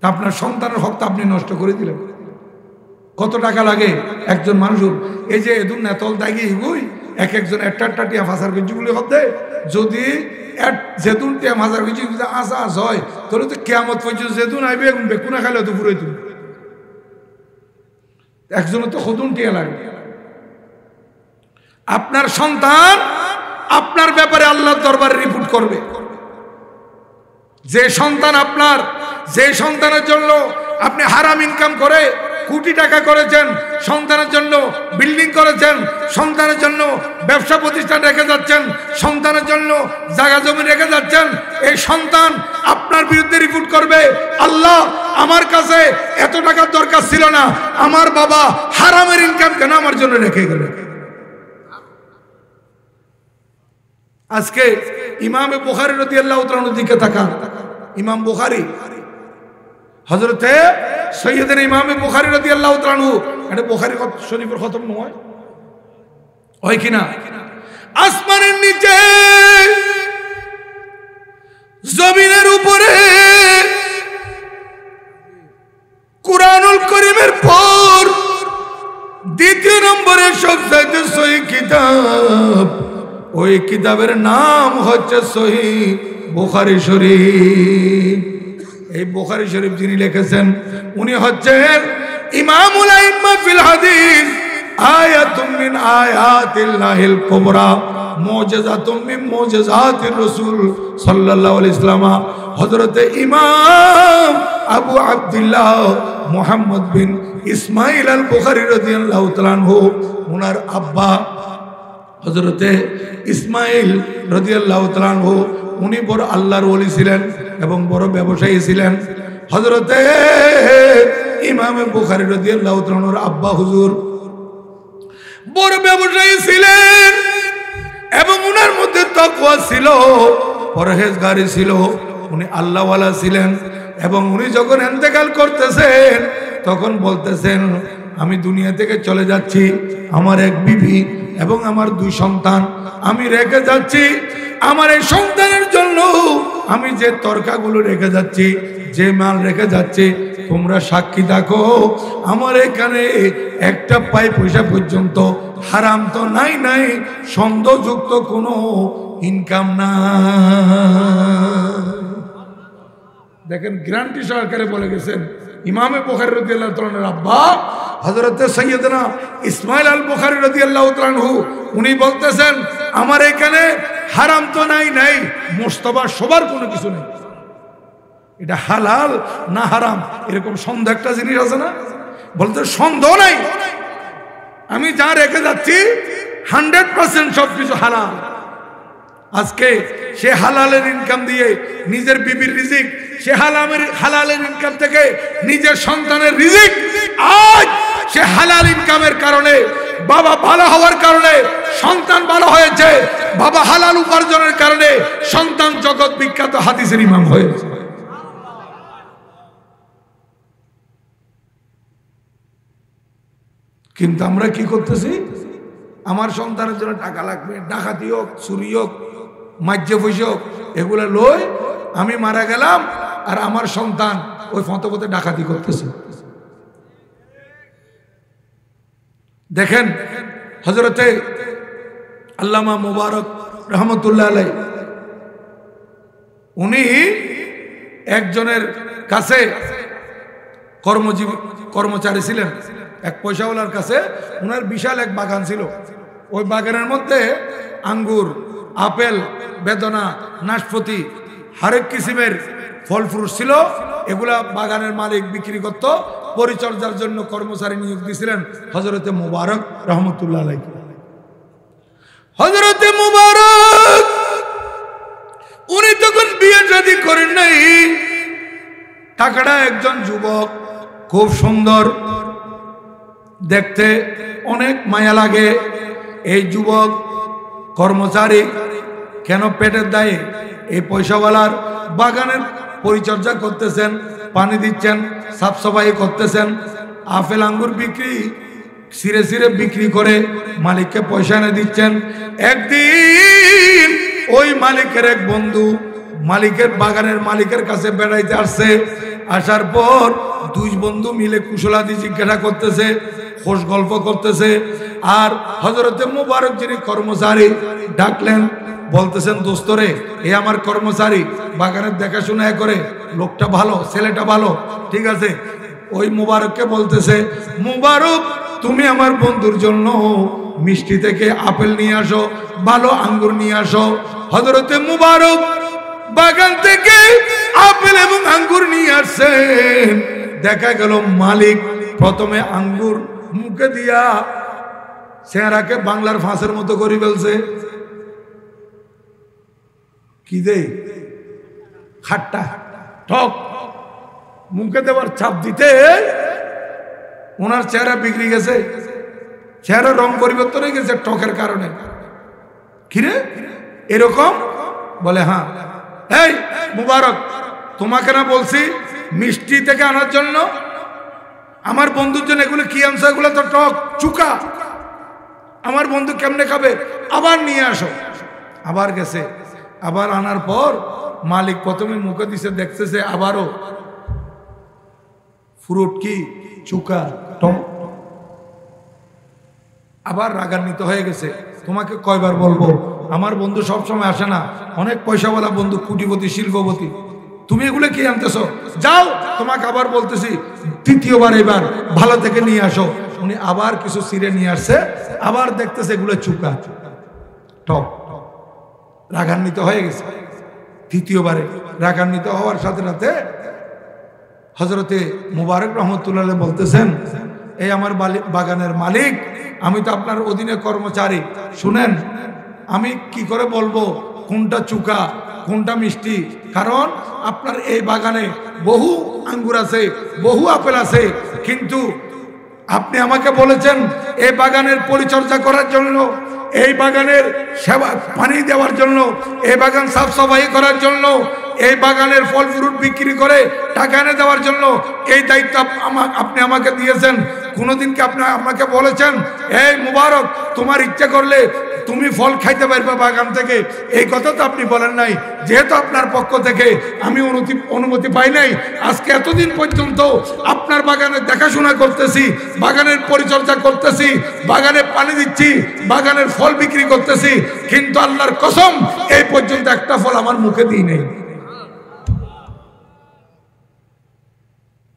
আপনার সন্তানের হক তো আপনি নষ্ট করে দিলেন। কত টাকা লাগে একজন মানুষের? এই যে এদুন নেতল দাগি এগুই এক একজন একটা টিয়া ফাঁসার গেঞ্জিগুলি হতে, যদি যেতুন টিয়া ফাঁসার গেঞ্জি যদি আসা আস হয়, তাহলে তো কেয়ামত পর্যন্ত যেতুন আইবে এখন বেকুনা খাইলে তো পুরোই তুমি একজনের তো কতুন টিয়া লাগে। আপনার সন্তান আপনার ব্যাপারে আল্লাহর দরবারে রিপোর্ট করবে। যে সন্তান আপনার, যে সন্তানের জন্য আপনি হারাম ইনকাম করে কোটি টাকা করেছেন, সন্তানের জন্য বিল্ডিং করেছেন, সন্তানের জন্য ব্যবসা প্রতিষ্ঠান রেখে যাচ্ছেন, সন্তানের জন্য জায়গা জমি রেখে যাচ্ছেন, এই সন্তান আপনার বিরুদ্ধে রিপোর্ট করবে, আল্লাহ আমার কাছে এত টাকার দরকার ছিল না, আমার বাবা হারামের ইনকাম কেন আমার জন্য রেখে গেল। আজকে ইমামে বুখারী রাদিয়াল্লাহু তাআলা দিকে তাকান। ইমাম বুখারী, হযরতে সৈয়দনা ইমামে বুখারী রাদিয়াল্লাহু তাআলা, এটা বুখারী শরীফের খতম নয় হয় কিনা? আসমানের নিচে জমিনের উপরে কুরআনুল কারীমের পর দ্বিতীয় নম্বরে সবচেয়ে সহিহ কিতাব, ওই কিতাবের নাম হচ্ছে সহিহ বুখারী শরীফ। এই বুখারী শরীফ যিনি লিখেছেন উনি হচ্ছেন ইমামুল আইম্মা ফিল হাদিস, আয়াতুম মিন আয়াতিল্লাহিল কুবরা, মুজিজাতুম মিন মুজিজাতির রাসূল সাল্লাল্লাহু আলাইহি ওয়াসাল্লাম, হযরতে ইমাম আবু আব্দুল্লাহ মুহাম্মদ বিন ইসমাইল আল বুখারী রাদিয়াল্লাহু তাআলা আনহু, ওনার আব্বা হযরতে ইসমাইল রাদিয়াল্লাহু তাআলা আনহু, উনি বড় আল্লাহর ওলি ছিলেন এবং বড় ব্যবসায়ী ছিলেন। হযরতে ইমাম বুখারী রাদিয়াল্লাহু তাআলা আনহুর আব্বা হুজুর বড় ব্যবসায়ী ছিলেন এবং উনার মধ্যে তাকওয়া ছিল, পরহেজগারি ছিল, উনি আল্লাহওয়ালা ছিলেন। এবং উনি যখন ইন্তেকাল করতেছেন তখন বলতেছেন, আমি দুনিয়া থেকে চলে যাচ্ছি, আমার এক বিবি এবং আমার দুই সন্তান আমি রেখে যাচ্ছি। আমার এই সন্তানের জন্য আমি যে তরকাগুলো রেখে যাচ্ছি, যে মাল রেখে যাচ্ছি, তোমরা সাক্ষী থাকো, আমার এখানে একটা পাই পয়সা পর্যন্ত হারাম তো নাই, সন্দেহযুক্ত কোনো ইনকাম না। দেখেন গ্যারান্টি সহকারে বলে গেছেন ইমামে বুখারী রাদিয়াল্লাহু তাআলা আনহুর আব্বা হযরতে সৈয়দনা ইসমাইল আল বুখারী রাদিয়াল্লাহু তাআলা আনহু, উনি বলতেছেন আমার এখানে হারাম তো নাই, মুস্তাবা সবার কোনো কিছু নেই, এটা হালাল না হারাম এরকম সন্দেহ একটা জিনিস আছে না, বলতে সন্দেহ নাই, আমি যা রেখে যাচ্ছি 100% সবকিছু হালাল। আজকে সে হালালের ইনকাম দিয়ে নিজের বিবির রিজিক, সে হালালের ইনকাম থেকে নিজের সন্তানের রিজিক, আজ সে হালাল ইনকামের কারণে, বাবা ভালো হওয়ার কারণে সন্তান ভালো হয়েছে, বাবা হালাল উপার্জনের কারণে সন্তান জগৎ বিখ্যাত হাদিসের ইমাম হয়েছে। কিন্তু আমরা কি করতেছি, আমার সন্তানের জন্য টাকা লাগবে, ডাকাতি হোক, চুরি হোক, মাজ্জে পয়সা হোক, এগুলো লই আমি মারা গেলাম আর আমার সন্তান ওই ফতপথে ডাকাতি করতেছে। দেখেন হযরতে আল্লামা মুবারক রহমতুল্লাহ আলাইহি, উনি একজনের কাছে কর্মচারী ছিলেন, এক পয়সাওয়ালার কাছে ওনার বিশাল এক বাগান ছিল। ওই বাগানের মধ্যে আঙ্গুর, আপেল, বেদনা, নাশপাতি, হরেক কিসিমের ফল ফ্রুট ছিল। এগুলা বাগানের মালিক বিক্রি করত, পরিচর্যার জন্য কর্মচারী নিয়োগ দিয়েছিলেন হযরতে মুবারক রহমতুল্লাহ আলাইহি। হযরতে মুবারক উনি তখন বিয়ে শাদী করেন নাই, টাকাটা একজন যুবক, খুব সুন্দর দেখতে, অনেক মায়া লাগে। এই যুবক কর্মচারী কেন পেটের দায়ে এই পয়সাওয়ালার বাগানের পরিচর্যা করতেছেন, পানি দিচ্ছেন, সাফ সাফাই করতেছেন, আপেল আঙ্গুর বিক্রি সিরে সিরে বিক্রি করে মালিককে পয়সা এনে দিচ্ছেন। একদিন ওই মালিকের এক বন্ধু মালিকের বাগানের মালিকের কাছে বেড়াইতে আসছে। আসার পর দুই বন্ধু মিলে কুশলাদি জিজ্ঞাসা করতেছে, খোশ গল্প করতেছে। আর হযরতে মুবারক যিনি কর্মচারী ডাকলেন, বলতেছেন, দোস্তরে এ আমার কর্মচারী, বাগানের দেখাশোনা করে, লোকটা ভালো, ছেলেটা ভালো, ঠিক আছে। ওই মুবারককে বলতেছে, মুবারক তুমি আমার বন্ধুর জন্য মিষ্টি থেকে আপেল নিয়ে আসো, ভালো আঙ্গুর নিয়ে আসো। হযরতে মুবারক বাগান থেকে আপেল এবং আঙ্গুর নিয়ে আসছেন। দেখা গেল মালিক প্রথমে আঙ্গুর মুখে দিয়া চেহারাকে বাংলার ফাঁসের মতো করে ফেলছে। কি দে খাট্টা ঠক মুখে দেওয়ার চাপ দিতে ওনার চেহারা বিগড়ে গেছে, চেহারা রং পরিবর্তন হয়ে গেছে টকের কারণে। কিরে এরকম? বলে হ্যাঁ। এই মুবারক, তোমাকে না বলছি মিষ্টি থেকে আনার জন্য? আমার বন্ধুর জন্য এগুলো কি আনছো? এগুলো তো টক চুকা, আমার বন্ধু কেমনে খাবে? আবার নিয়ে আসো। আবার গেছে, আবার আনার পর মালিক প্রথমে মুখে দিছে, দেখতেছে আবারও ফ্রুট কি চুকা টক। আবার রাগান্বিত হয়ে গেছে। তোমাকে কয়বার বলবো, আমার বন্ধু সবসময় আসে না, অনেক পয়সাওয়ালা বন্ধু, কোটিপতি, শিল্পপতি, তুমি এগুলো কি আনতেছো? যাও, তোমাকে আবার বলতেছি, তৃতীয়বার এবার ভালো থেকে নিয়ে আসো। উনি আবার কিছু সিরে নিয়ে আসছে, আবার দেখতেছে এগুলো চুকা টক। রাগান্বিত হয়ে গেছে। তৃতীয়বারে রাগান্বিত হওয়ার সাথে সাথে হযরতে মুবারক রহমতুল্লাহ বলতেছেন, এই আমার বাগানের মালিক, আমি তো আপনার অধীনে কর্মচারী, শুনেন আমি কি করে বলবো কোনটা চুকা কোনটা মিষ্টি? কারণ আপনার এই বাগানে বহু আঙ্গুর আছে, বহু আপেল আছে, কিন্তু আপনি আমাকে বলেছেন এই বাগানের পরিচর্যা করার জন্য, এই বাগানের সেবা পানি দেওয়ার জন্য, এই বাগান সাফ সাফাই করার জন্য, এই বাগানের ফল ফ্রুট বিক্রি করে টাকা এনে দেওয়ার জন্য এই দায়িত্ব আপনি আমাকে দিয়েছেন। কোনোদিন কি আপনি আমাকে বলেছেন, এই মুবারক তোমার ইচ্ছা করলে তুমি ফল খাইতে পারবে বাগান থেকে? এই কথা তো আপনি বলেন নাই। যেহেতু আপনার পক্ষ থেকে আমি অনুমতি পাই নাই, আজকে এতদিন পর্যন্ত আপনার বাগানের দেখাশোনা করতেছি, বাগানের পরিচর্যা করতেছি, বাগানে পানি দিচ্ছি, বাগানের ফল বিক্রি করতেছি, কিন্তু আল্লাহর কসম এই পর্যন্ত একটা ফল আমার মুখে দিই নেই,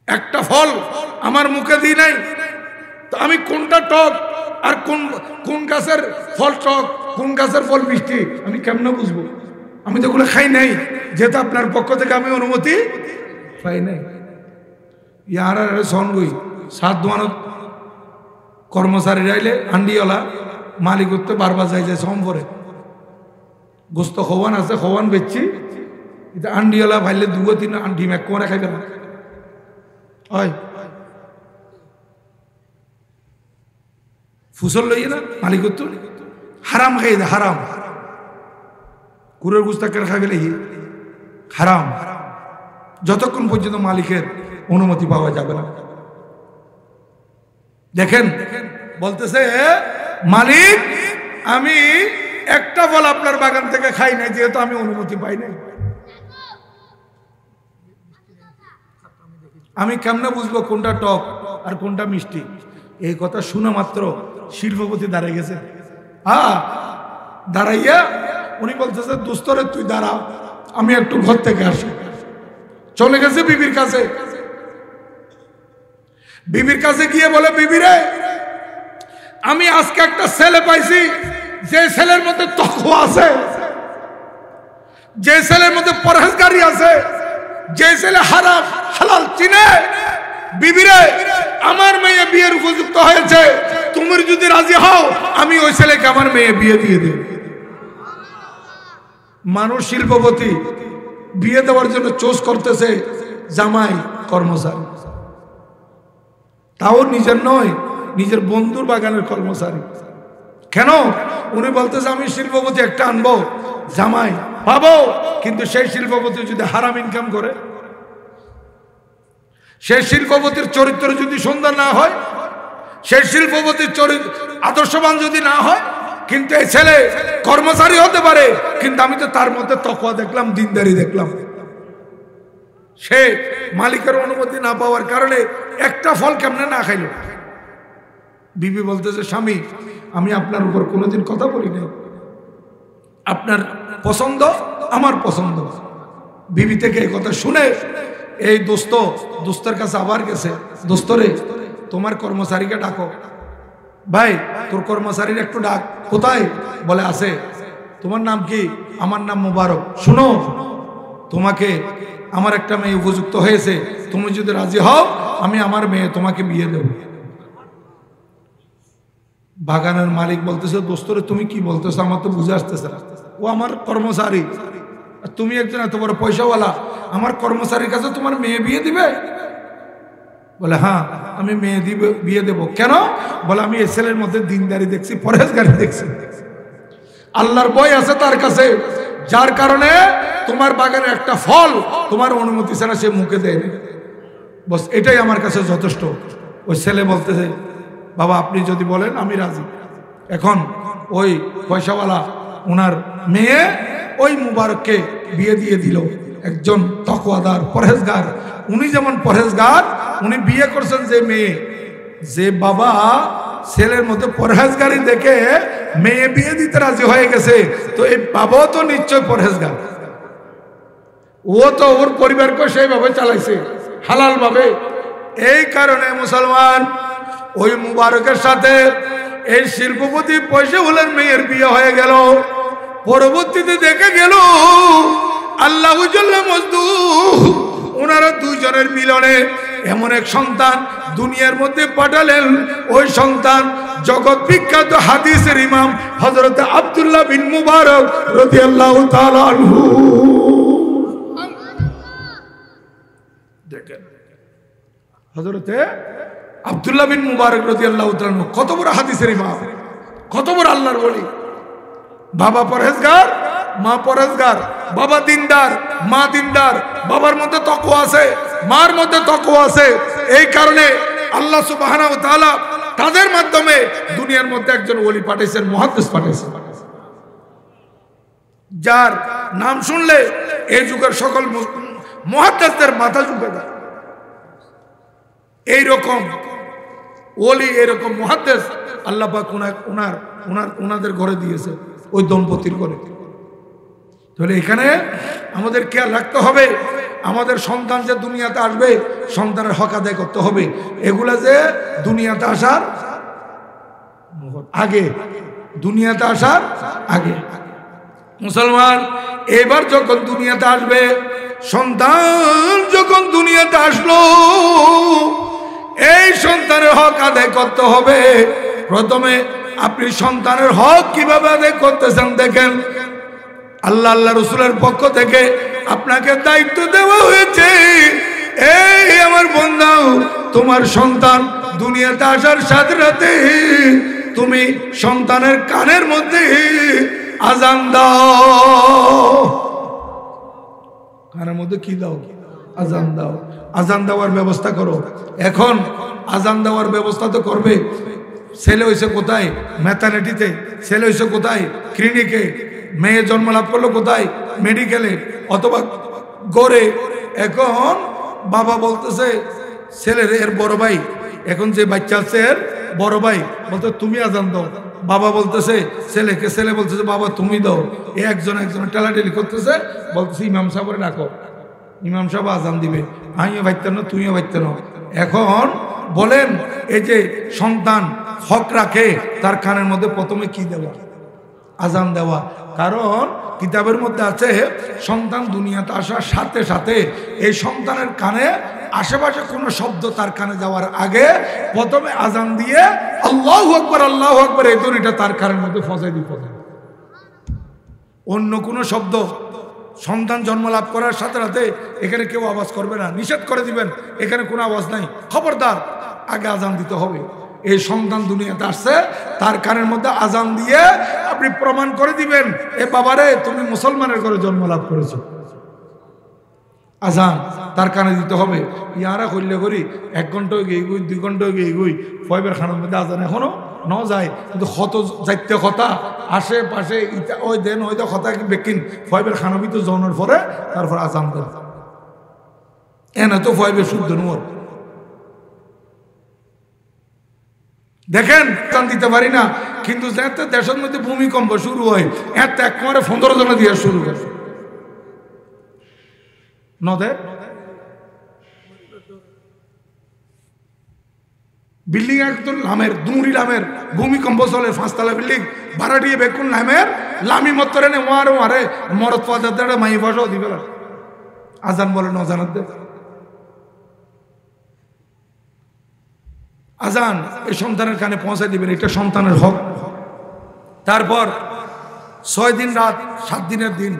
একটা ফল আমার মুখে দিই নাই। তো আমি কোনটা টক আর কোন গাছের ফল টক, কোন গাছের ফল মিষ্টি আমি কেমনে বুঝবো? আমি তো ওগুলো খাই নাই, যেহেতু আপনার পক্ষ থেকে আমি অনুমতি পাই নাই। ইয়ার সনগুই সাত দোয়ানত কর্মচারী রাইলে আন্ডিওয়ালা মালিক করতে বারবার যাই যায় সম পরে গোস্ত খোয়ান আছে, খোয়ান বেচছি, এটা আন্ডিওয়ালা ভাইলে দুগো তিন ডিম এক কোয়ারে খাইবে না। হয় ফুসল লইয়ে না মালিক তো হারাম খাই দে, হারাম কুরের গুস্তা কেন খাই ফেলে হারাম, যতক্ষণ পর্যন্ত মালিকের অনুমতি পাওয়া যাবে না। দেখেন বলতেছে মালিক, আমি একটা ফল আপনার বাগান থেকে খাই নাই, যেহেতু আমি অনুমতি পাই নাই। আমি কেমনে বুঝবো কোনটা টক আর কোনটা মিষ্টি? এই কথা শুনে মাত্র শিল্পপতি দাঁড়াই গেছে। দাঁড়াইয়া উনি বলতেছে, দোস্তরে তুই দাঁড়া, আমি একটু ঘর থেকে আসি। চলে গেছে বিবির কাছে। বিবির কাছে গিয়ে বলে, বিবি রে, আমি আজকে একটা ছেলে পাইছি, যে ছেলের মধ্যে তাকওয়া আছে, যে ছেলের মধ্যে পরহেজগারি আছে, যে ছেলে হারাম হালাল চিনে। বিবিরে, আমার মেয়ে বিয়ের উপযুক্ত হয়েছে, তুমি যদি রাজি হও আমি ওই ছেলেকে আমার মেয়ে বিয়ে দিয়ে দেব। মানুষ শিল্পপতি বিয়ে দেওয়ার জন্য চোজ করতেছে জামাই কর্মচারী, তাও নিজের নয়, নিজের বন্ধুর বাগানের কর্মচারী। কেন? উনি বলতেছে আমি শিল্পপতি একটা আনবো, জামাই পাবো, কিন্তু সেই শিল্পপতি যদি হারাম ইনকাম করে, সেই শিল্পপতির চরিত্র যদি সুন্দর না হয়, সেই শিল্পপতির চরিত্র আদর্শবান যদি না হয়, কিন্তু এই ছেলে কর্মচারী হতে পারে, কিন্তু আমি তো তার মধ্যে তাকওয়া দেখলাম, দিনদারি দেখলাম। সে মালিকের অনুমতি না পাওয়ার কারণে একটা ফল কেমনে না খাইল। বিবি বলতেছে, স্বামী আমি আপনার উপর কোনোদিন কথা বলি নাই, আপনার পছন্দ আমার পছন্দ। বিবি থেকে এই কথা শুনে এই দোস্তের কাছে আবার গেছে, দোস্ত রে তোমার কর্মচারীকে ডাকো, ভাই তোর কর্মচারীর একটু ডাক। কোথায়? বলে আছে। তোমার নাম কি? আমার নাম মুবারক। শুনো, তোমাকে আমার একটা মেয়ে উপযুক্ত হয়েছে, তুমি যদি রাজি হও আমি আমার মেয়ে তোমাকে বিয়ে দেব। বাগানের মালিক বলতেছে, দোস্তরে তুমি কি বলতেছো, আমার তো বুঝে আসতেছে না। ও আমার কর্মচারী, তুমি একজন এত বড় পয়সাওয়ালা, আমার কর্মচারীর কাছে তোমার মেয়ে বিয়ে দিবে? বলে হ্যাঁ আমি মেয়ে বিয়ে দেব। কেন? বলে আমি এই ছেলের মধ্যে দিনদারি দেখছি, পরহেজগারি দেখছি, আল্লাহর ভয় আছে তার কাছে, যার কারণে তোমার বাগানের একটা ফল তোমার অনুমতি ছাড়া সে মুখে দেয় না। বস এটাই আমার কাছে যথেষ্ট। ওই ছেলে বলতেছে, বাবা আপনি যদি বলেন আমি রাজি। এখন ওই পয়সাওয়ালা ওনার মেয়ে ওই মুবারককে বিয়ে দিয়ে দিল। একজন তাকওয়াদার পরহেজগার। উনি যেমন পরহেজগার, উনি বিয়ে করছেন যে মেয়ে, যে বাবা ছেলের মধ্যে পরহেজগারি দেখে মেয়ে বিয়ে দিতে রাজি হয়ে গেছে, তো এই বাবাও তো নিশ্চয় পরহেজগার। ও তো ওর পরিবারকে সেইভাবে চালাইছে হালাল ভাবে। এই কারণে মুসলমান ওই মুবারকের সাথে এই শিল্পপতি পয়সাওয়ালার মেয়ের বিয়ে হয়ে গেল। পরবর্তীতে দেখে গেল আল্লাহু জাল্লা মজদু ওনারা দুইজনের মিলনে এমন এক সন্তান দুনিয়ার মধ্যে পাঠালেন। ওই সন্তান জগৎ বিখ্যাত হাদিসের ইমাম হযরত আব্দুল্লাহ বিন মুবারক রাদিয়াল্লাহু তাআলা আনহু। দেখেন হযরত আব্দুল্লাহ বিন মুবারক রাদিয়াল্লাহু তাআলা আনহু কত বড় হাদিসের ইমাম, কত বড় আল্লাহর ওলি। বাবা পরহেজগার, মা পরহেজগার, বাবা দিনদার, মা দিনদার, বাবার মধ্যে তাকওয়া আছে, মার মধ্যে তাকওয়া আছে। এই কারণে আল্লাহ সুবহানাহু ওয়া তাআলা তাদের মাধ্যমে দুনিয়ার মধ্যে একজন ওলি পাঠাইছেন, মুহাদ্দিস পাঠাইছেন, যার নাম শুনলে এই যুগের সকল মুহাদ্দিসদের মাথা ঝুঁকে যায়। এইরকম ওলি, এরকম মুহাদ্দিস আল্লাহ পাক ওনাদের ঘরে দিয়েছে, ওই দম্পতির ঘরে। তাহলে এখানে আমাদের খেয়াল রাখতে হবে, আমাদের সন্তান যে দুনিয়াতে আসবে সন্তানের হক আদায় করতে হবে। এগুলা যে দুনিয়াতে আসার আগে, দুনিয়াতে আসার আগে মুসলমান এবার যখন দুনিয়াতে আসবে, সন্তান যখন দুনিয়াতে আসলো, এই সন্তানের হক আদায় করতে হবে। প্রথমে আপনি সন্তানের হক কিভাবে আদায় করতেছেন দেখেন। আল্লাহ রসুলের পক্ষ থেকে আপনাকে দায়িত্ব দেওয়া হয়েছে, এই আমার বান্দা তোমার সন্তান দুনিয়াতে আসার সাথে সাথে তুমি সন্তানের কানের মধ্যে আজান দাও। কানের মধ্যে কি দাও? আজান দাও। আজান দেওয়ার ব্যবস্থা করো। এখন আজান দেওয়ার ব্যবস্থা তো করবে। ছেলে হয়েছে কোথায়? ম্যাটার্নিটিতে। ছেলে হয়েছে কোথায়? ক্লিনিকে। মেয়ে জন্ম লাভ করলো কোথায়? মেডিকেলে অথবা গড়ে। এখন বাবা বলতেছে ছেলের, এর বড় ভাই, এখন যে বাচ্চা আছে এর বড় ভাই বলতে তুমি আজান দাও। বাবা বলতেছে ছেলেকে, ছেলে বলতেছে বাবা তুমি দাও। একজন টেলাটেলি করতেছে, বলতেছে ইমাম সাহেবের ডাকো, ইমাম সাহেব আজান দিবে। আমিও ভাবতেন না, তুমিও ভাবতেন না। এখন বলেন, এই যে সন্তান হক রাখে, তার কানের মধ্যে প্রথমে কি দেওয়া? আজান দেওয়া। কারণ কিতাবের মধ্যে আছে সন্তান দুনিয়াতে আসার সাথে সাথে এই সন্তানের কানে আশেপাশে কোনো শব্দ তার কানে যাওয়ার আগে প্রথমে আজান দিয়ে আল্লাহু আকবার, আল্লাহু আকবার, এই ধ্বনিটা তার কানের মধ্যে ফসাই দিতে হবে। অন্য কোনো শব্দ সন্তান জন্ম লাভ করার সাথে সাথে এখানে কেউ আওয়াজ করবে না, নিষেধ করে দিবেন, এখানে কোনো আওয়াজ নাই, খবরদার, আগে আজান দিতে হবে। এই সন্তান দুনিয়াতে আসছে, তার কানের মধ্যে আজান দিয়ে আপনি প্রমাণ করে দিবেন, এ বাবারে তুমি মুসলমানের ঘরে জন্ম লাভ করেছো। আজান তার কানে দিতে হবে। ইয়ারা করলে করি 1 ঘন্টা গিয়ে গুই 2 ঘন্টা গিয়ে গুই ফয়বের খানার মধ্যে আজান এখনো ন যায়, কিন্তু কত যাইতে কথা আশেপাশে ওই দেন ওই কথা কি বেকিন ফয়বের খানা ভিতর জনের পরে তারপর আজান দেন এনে তো ফয়বের শুদ্ধ নোর দেখেন টান দিতে পারি না, কিন্তু যাতে দেশের মধ্যে ভূমিকম্প শুরু হয় এত একবারে 15 জন দিয়ে শুরু করে নদে বিল্ডিং একদম লামের দুমুরি লামের ভূমিকম্প চলে 5 তলা বিল্ডিং ভাড়া দিয়ে বেকুন লামের লামি মতরে নে ওয়ারে ওয়ারে মরদ পাদার মাই বসো দিবে আজান বলে নজানাত দে আজান এই সন্তানের কানে পৌঁছে দিবেন, এটা সন্তানের হক। তারপর 6 দিন রাত 7 দিনের দিন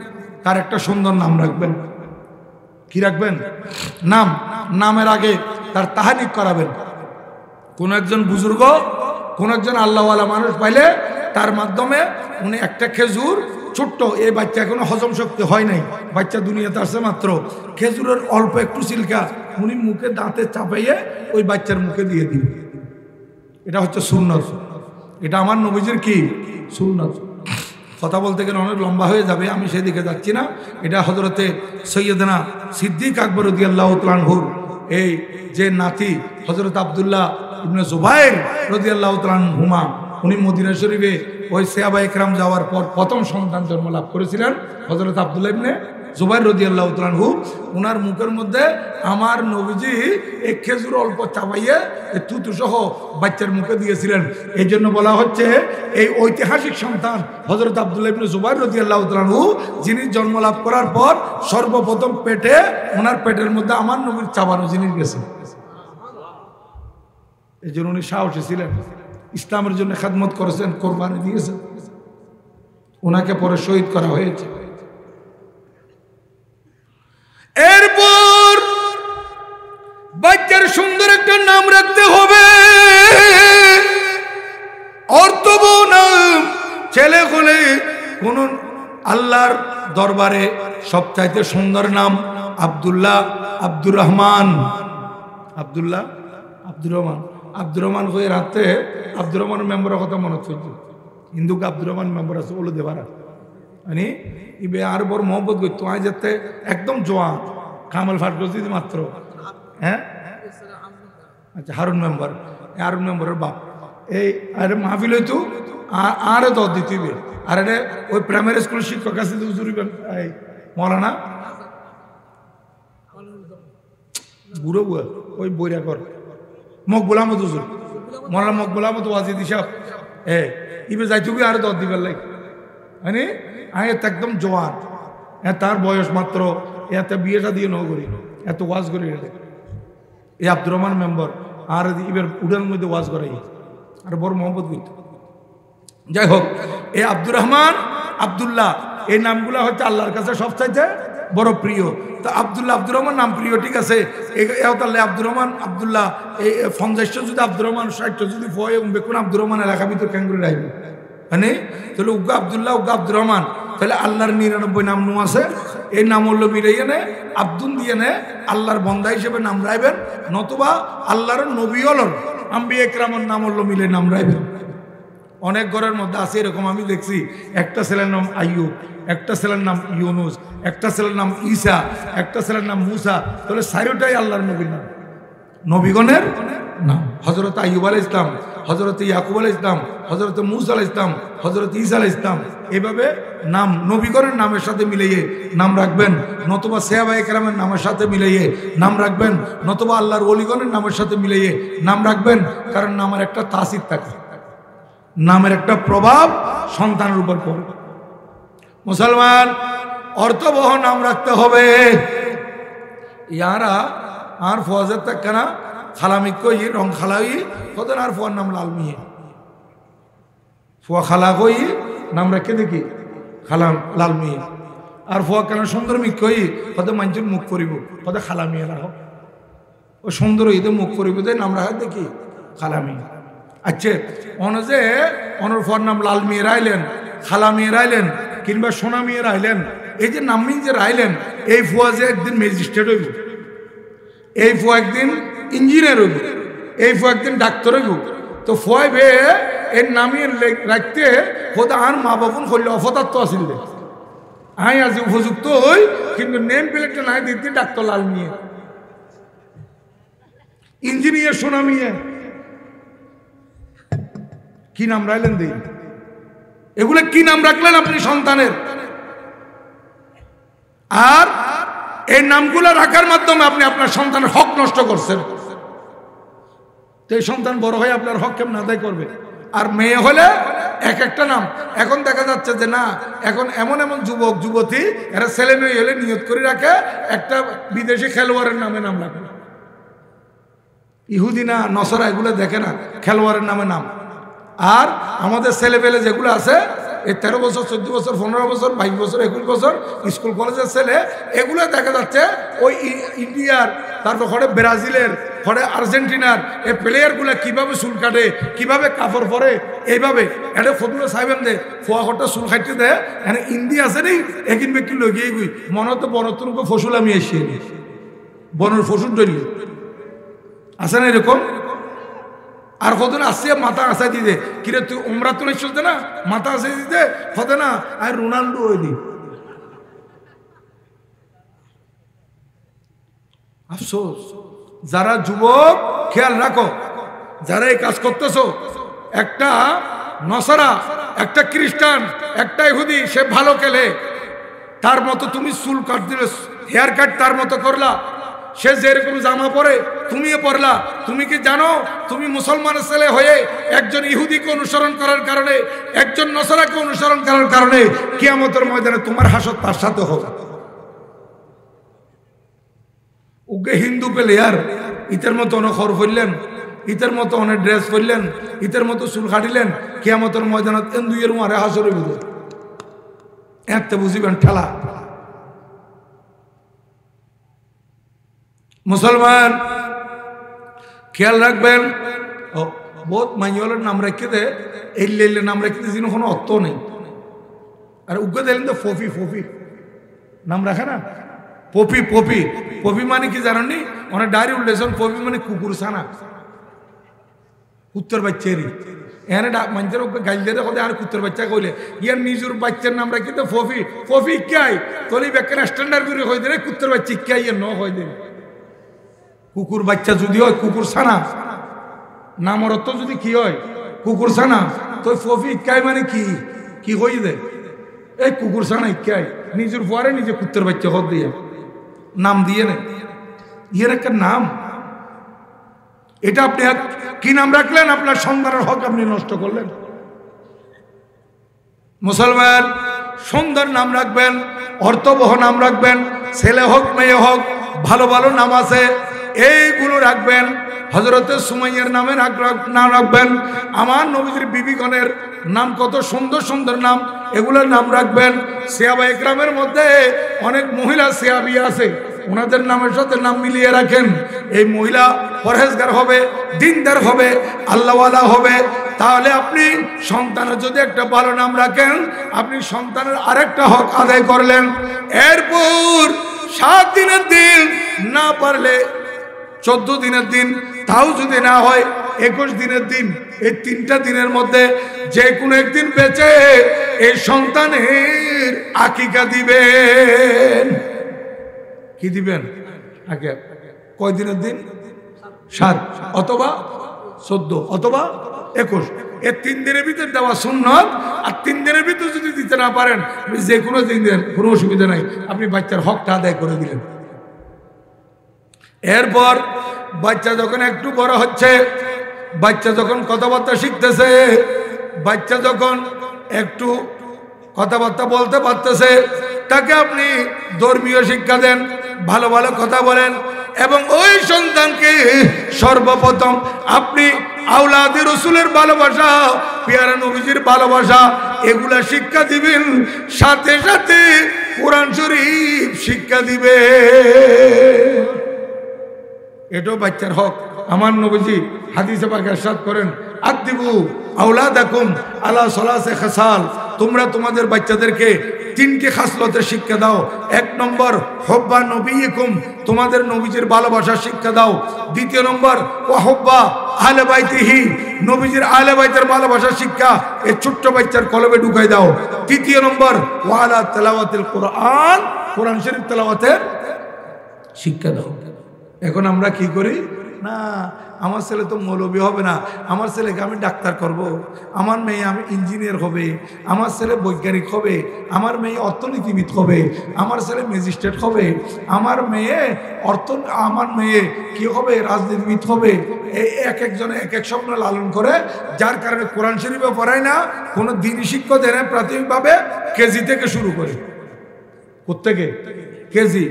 তার একটা সুন্দর নাম রাখবেন। কি রাখবেন? নাম। নামের আগে তার তাহানিক করাবেন। কোন একজন বুজুর্গ কোন একজন আল্লাহওয়ালা মানুষ পাইলে তার মাধ্যমে উনি একটা খেজুর ছোট্ট, এই বাচ্চা এখনো হজম শক্তি হয় নাই, বাচ্চা দুনিয়াতে আসছে মাত্র, খেজুরের অল্প একটু সিলকা উনি মুখে দাঁতে চাপাইয়ে ওই বাচ্চার মুখে দিয়ে দিবে। এটা হচ্ছে সুন্নত, এটা আমার নবীজির কি সুন্নত। কথা বলতে গেলে অনেক লম্বা হয়ে যাবে, আমি সেদিকে যাচ্ছি না। এটা হযরতে সৈয়দনা সিদ্দিক আকবর রাদিয়াল্লাহু তাআলা আনহুর এই যে নাতি হযরত আব্দুল্লাহ ইবনে জুবাইর রাদিয়াল্লাহু তাআলা আনহুমা, উনি মদিনা শরীফে ওই সাহাবায়ে কেরাম যাওয়ার পর প্রথম সন্তান জন্ম লাভ করেছিলেন হযরত আব্দুল্লাহ ইবনে জুবাইর রাদিয়াল্লাহু তাআলা আনহু। ওনার মুখের মধ্যে আমার নবীজি এক খেজুর অল্প চাবাইয়ে থুতু সহ বাচ্চার মুখে দিয়েছিলেন। এই জন্য বলা হচ্ছে এই ঐতিহাসিক সন্তান হযরত আব্দুল্লাহ ইবনে জুবাইর রাদিয়াল্লাহু তাআলা আনহু, যিনি জন্ম লাভ করার পর সর্বপ্রথম পেটে ওনার পেটের মধ্যে আমার নবীর চাবানো জিনিস গেছে। এই জন্য উনি সাহসী ছিলেন, ইসলামের জন্য খেদমত করেছেন, কোরবানি দিয়েছেন, ওনাকে পরে শহীদ করা হয়েছে। এরপর বাচ্চার সুন্দর একটা নাম রাখতে হবে, অর্থবহ নাম। ছেলে হলে কোন আল্লাহর দরবারে সবচাইতে সুন্দর নাম আব্দুল্লাহ, আব্দুর রহমান, আব্দুল্লাহ, আব্দুর রহমান। আব্দুর রহমান হয়ে রাতে আব্দুর রহমান মেম্বরের কথা মনে হচ্ছে, হিন্দুকে আব্দুর রহমান মেম্বর আছে বলে দেবার মানে ইবে আর বড় মহব্বত করতো আজ যাতে একদম জোয়ান কামাল ফাট করছি মাত্র। হ্যাঁ আচ্ছা, হারুন মেম্বার, হারুন মেম্বরের বাপ। এই আরে মাহফিল হইতো আরে দর দিতে, আর এটা ওই প্রাইমারি স্কুল শিক্ষক আছে এই মৌলানা বুড়ো বুয়া ওই বইরা কর মকবুল আহমদ হুজুর, মৌলানা মকবুল আহমদ ওয়াজিদ সাহেব, ইবে যাইতো আরে দর দিবার লাগে মানে আয় একদম জোয়ান, তার বয়স মাত্র এত বিয়েটা দিয়ে ন করি এত ওয়াজ করি। এই আব্দুর রহমান মেম্বার আর এবার উড়ানের মধ্যে ওয়াজ করাই আর বড় মোহাম্মদ করত। যাই হোক, এই আব্দুর রহমান, আব্দুল্লাহ এই নামগুলা হচ্ছে আল্লাহর কাছে সবচাইতে বড় প্রিয়। তো আব্দুল্লাহ, আব্দুর রহমান নাম প্রিয়, ঠিক আছে। তাহলে আব্দুর রহমান, আব্দুল্লাহ এই 50 যদি আব্দুর রহমান 60 যদি ভয় বেকুন আব্দুর রহমান এলাকা ভিতর ক্যাঙ্গুরি রাখবে মানে তাহলে উগ্গা আব্দুল্লাহ, উগ্গা আব্দুর রহমান, তাহলে আল্লাহর 99 নাম নু আছে। এই নাম হলো মিলাইয়ে নে আব্দুল দিয়ে নে আল্লাহর বন্দা হিসেবে নাম রাখবেন, নতুবা আল্লাহর নবী হলর আম্বিয়া ইকরামের নাম হলো মিলে নাম রাখবেন। অনেক ঘরের মধ্যে আছে এরকম, আমি দেখছি একটা ছেলের নাম আইয়ুব, একটা ছেলের নাম ইউনুস, একটা ছেলের নাম ঈসা, একটা ছেলের নাম মুসা, তাহলে চারোটাই আল্লাহর নবীর নাম, নবীগণের নাম। হযরত আইয়ুব আলাইহিস সালাম, হযরত ইয়াকুব আলাইহিস সালাম, হযরত মুসা আলাইহিস সালাম, হযরত ঈসা আলাইহিস সালাম, এভাবে নাম নবীগণের নামের সাথে মিলিয়ে নাম রাখবেন, নতুবা সাহাবায়ে কেরামের নামের সাথে মিলিয়ে নাম রাখবেন, নতুবা আল্লাহর ওলিগণের নামের সাথে মিলিয়ে নাম রাখবেন। কারণ নামের একটা তাসির থাকে, নামের একটা প্রভাব সন্তানের উপর পড়ে। মুসলমান অর্থবহ নাম রাখতে হবে। ইয়ারা আর ফজর তক কেনা খালামিক কই রং খালাই কতন আর ফোয়ার নাম লাল মিয়ে ফোয়া খালা কই নাম রাখে দেখি খালাম লাল মিয়ে, আর ফোয়া কেন সুন্দর মিক কই কত মানুষের মুখ করিব কত খালা মিয়ে রাখ, ও সুন্দর ঈদে মুখ করিব যে নাম রাখা দেখি খালা মিয়ে। আচ্ছা অনজে অনর ফোয়ার নাম লাল মিয়ে রাইলেন, খালা মিয়ে রাইলেন, কিংবা সোনা মিয়ে রাইলেন, এই যে নাম যে রাইলেন এই ফুয়া যে একদিন ম্যাজিস্ট্রেট হইব, এই ফুয়া একদিন ইঞ্জিনিয়ার হইব, এই ফুয়া একদিন ডাক্তার হইব। তো ফুয়াই বে এর নামিয়ে রাখতে খোদা আর মা বাবুন করলে অপদার্থ আসিল আই আজি উপযুক্ত হই, কিন্তু নেম প্লেটটা নাই দিতে ডাক্তার লাল নিয়ে ইঞ্জিনিয়ার সোনামিয়ে কি নাম রাখলেন দিই, এগুলো কি নাম রাখলেন আপনি সন্তানের? আর এই নামগুলো রাখার মাধ্যমে আপনি আপনার সন্তানের হক নষ্ট করছেন। তো এই সন্তান বড় হয়ে আপনার হক কেমন আদায় করবে? আর মেয়ে হলে এক একটা নাম। এখন দেখা যাচ্ছে যে না, এখন এমন এমন যুবক যুবতী এরা ছেলে মেয়ে হলে নিয়ত করে রাখে একটা বিদেশি খেলোয়াড়ের নামে নাম রাখে। ইহুদি না নসরা এগুলো দেখে না, খেলোয়াড়ের নামে নাম। আর আমাদের ছেলে পেলে যেগুলো আছে এই 13 বছর 14 বছর 15 বছর 22 বছর 21 বছর স্কুল কলেজের ছেলে, এগুলো দেখা যাচ্ছে ওই ইন্ডিয়ার, তারপর ঘরে ব্রাজিলের, ঘরে আর্জেন্টিনার এই প্লেয়ারগুলো কিভাবে চুল কাটে, কিভাবে কাপড় পরে, এইভাবে এটা ফতুল্লা সাহেবেন দে ফোয়া ঘরটা চুল কাটতে দেয়। এখানে ইন্ডিয়া আছে নেই একদিন ব্যক্তি লগিয়ে গুই মনত বনতন ফসল আমি এসে বনের ফসল তৈরি আছে না এরকম। আর কতদিন আসছে মাথা আসাই দিতে কিরে তুই উমরা তো চলতে না মাথা আসাই দিতে হতে না আর রোনাল্ডো ওই দি আফসোস। যারা যুবক খেয়াল রাখো, যারা এই কাজ করতেছো, একটা নসারা, একটা খ্রিস্টান, একটা ইহুদি সে ভালো খেলে, তার মতো তুমি চুল কাট দিলে, হেয়ার কাট তার মতো করলা, সে যেরকম জামা পরে তুমিও পরলা। তুমি কি জানো তুমি মুসলমানের ছেলে হয়ে একজন ইহুদিকে অনুসরণ করার কারণে, একজন নসারাকে অনুসরণ করার কারণে কিয়ামতের ময়দানে তোমার হাসর তার সাথে হবে। ওকে হিন্দু পেলে আর ইতের মতো অনেক খর ফেললেন, ইতের মতো অনেক ড্রেস ফেললেন, ইতের মতো চুল কাটিলেন, কিয়ামতের ময়দানে দুইয়ের মারে হাসরে বুঝে এত বুঝিবেন ঠেলা। মুসলমান খেয়াল রাখবেন, বহুত মাইলের নাম রেখে দে, এই লেলের নাম রেখে দে যিনি কোনো অর্থ নেই। আর উগ্র দিলেন তো ফফি, ফফি নাম রাখে না, পপি, পপি, পপি মানে কি জানেননি? অনেক ডায়রি উল্লেছেন পপি মানে কুকুর ছানা, কুত্তর বাচ্চারই। এখানে মানুষের গাইল দিয়ে দেখো আর কুত্তর বাচ্চা কইলে ইয়ার নিজের বাচ্চার নাম রাখি তো ফফি, ফফি ইকাই তলি ব্যাখ্যা স্ট্যান্ডার্ড করে হয়ে দিলে কুত্তর বাচ্চা ইকাই ইয়ে ন হয়ে দিলে কুকুর বাচ্চা যদি হয় কুকুর ছানা, নামর অর্থ যদি কি হয় কুকুর ছানা, তো ফফি ইকাই মানে কি কি হয়ে দেয় এই কুকুর ছানা ইকাই নিজের পরে নিজে কুত্তর বাচ্চা হদ দিয়ে নাম দিয়ে নেই, ইয়ের একটা নাম। এটা আপনি কি নাম রাখলেন? আপনার সন্তানের হক আপনি নষ্ট করলেন। মুসলমান সুন্দর নাম রাখবেন, অর্থবহ নাম রাখবেন, ছেলে হোক মেয়ে হোক ভালো ভালো নাম আছে এইগুলো রাখবেন। হযরতে সুমাইয়ার নামে নাম রাখবেন। আমার নবীজির বিবিগণের নাম কত সুন্দর সুন্দর নাম, এগুলোর নাম রাখবেন। সাহাবা ইকরামের মধ্যে অনেক মহিলা সাহাবী আছে, ওনাদের নামের সাথে নাম মিলিয়ে রাখেন। এই মহিলা পরহেজগার হবে, দিনদার হবে, আল্লাহওয়ালা হবে। তাহলে আপনি সন্তানের যদি একটা ভালো নাম রাখেন, আপনি সন্তানের আরেকটা হক আদায় করলেন। এরপর 7 দিনের দিন, না পারলে 14 দিনের দিন, তাও যদি না হয় 21 দিনের দিন, এই 3টা দিনের মধ্যে যে কোনো একদিন বেঁচে এই সন্তানের আকিকা দিবেন। কি দিবেন? আগে কয় দিনের দিন? 7 অথবা 14 অথবা 21, এই 3 দিনের ভিতরে দেওয়া সুন্নত। আর 3 দিনের ভিতরে যদি দিতে না পারেন, যে কোনো দিন দেন, কোনো অসুবিধা নাই, আপনি বাচ্চার হকটা আদায় করে দিলেন। এরপর বাচ্চা যখন একটু বড় হচ্ছে, বাচ্চা যখন কথাবার্তা শিখতেছে, বাচ্চা যখন একটু কথাবার্তা বলতে পারতেছে, তাকে আপনি ধর্মীয় শিক্ষা দেন, ভালো ভালো কথা বলেন, এবং ওই সন্তানকে সর্বপ্রথম আপনি আওলাদে রাসূলের ভালোবাসা, পেয়ারা নবীজির ভালোবাসা এগুলা শিক্ষা দিবেন। সাথে সাথে কোরআন শরীফ শিক্ষা দিবে। এটাও বাচ্চার হক। আমার নবীজি হাদিসে পাকে ইরশাদ করেন, আদিবু আওলাদাকুম আলা সালাসে খাসাল, তোমরা তোমাদের বাচ্চাদেরকে তিনটি খাসলতের শিক্ষা দাও। 1 নম্বর হুব্বা নবিয়িকুম, তোমাদের নবীজির ভালোবাসার শিক্ষা দাও। 2 নম্বর ওয়া হুব্বা আহলে বাইতিহি, নবীজির আহলে বাইতের ভালোবাসার শিক্ষা এই ছোট্ট বাচ্চার কলবে ঢুকাই দাও। 3 নম্বর ওয়া আলা তিলাওয়াতিল কুরআন, কোরআন শরীফ তেলাওয়াতের শিক্ষা দাও। এখন আমরা কি করি, না আমার ছেলে তো মৌলবী হবে না, আমার ছেলেকে আমি ডাক্তার করব, আমার মেয়ে আমি ইঞ্জিনিয়ার হবে, আমার ছেলে বৈজ্ঞানিক হবে, আমার মেয়ে অর্থনীতিবিদ হবে, আমার ছেলে ম্যাজিস্ট্রেট হবে, আমার মেয়ে কি হবে, রাজনীতিবিদ হবে। এই এক একজনে এক এক স্বপ্ন লালন করে, যার কারণে কোরআন শরীফে পড়ায় না, কোনো দিনই শিক্ষা দেয় না। প্রাথমিকভাবে কেজি থেকে শুরু করে, কোত্থেকে কেজি,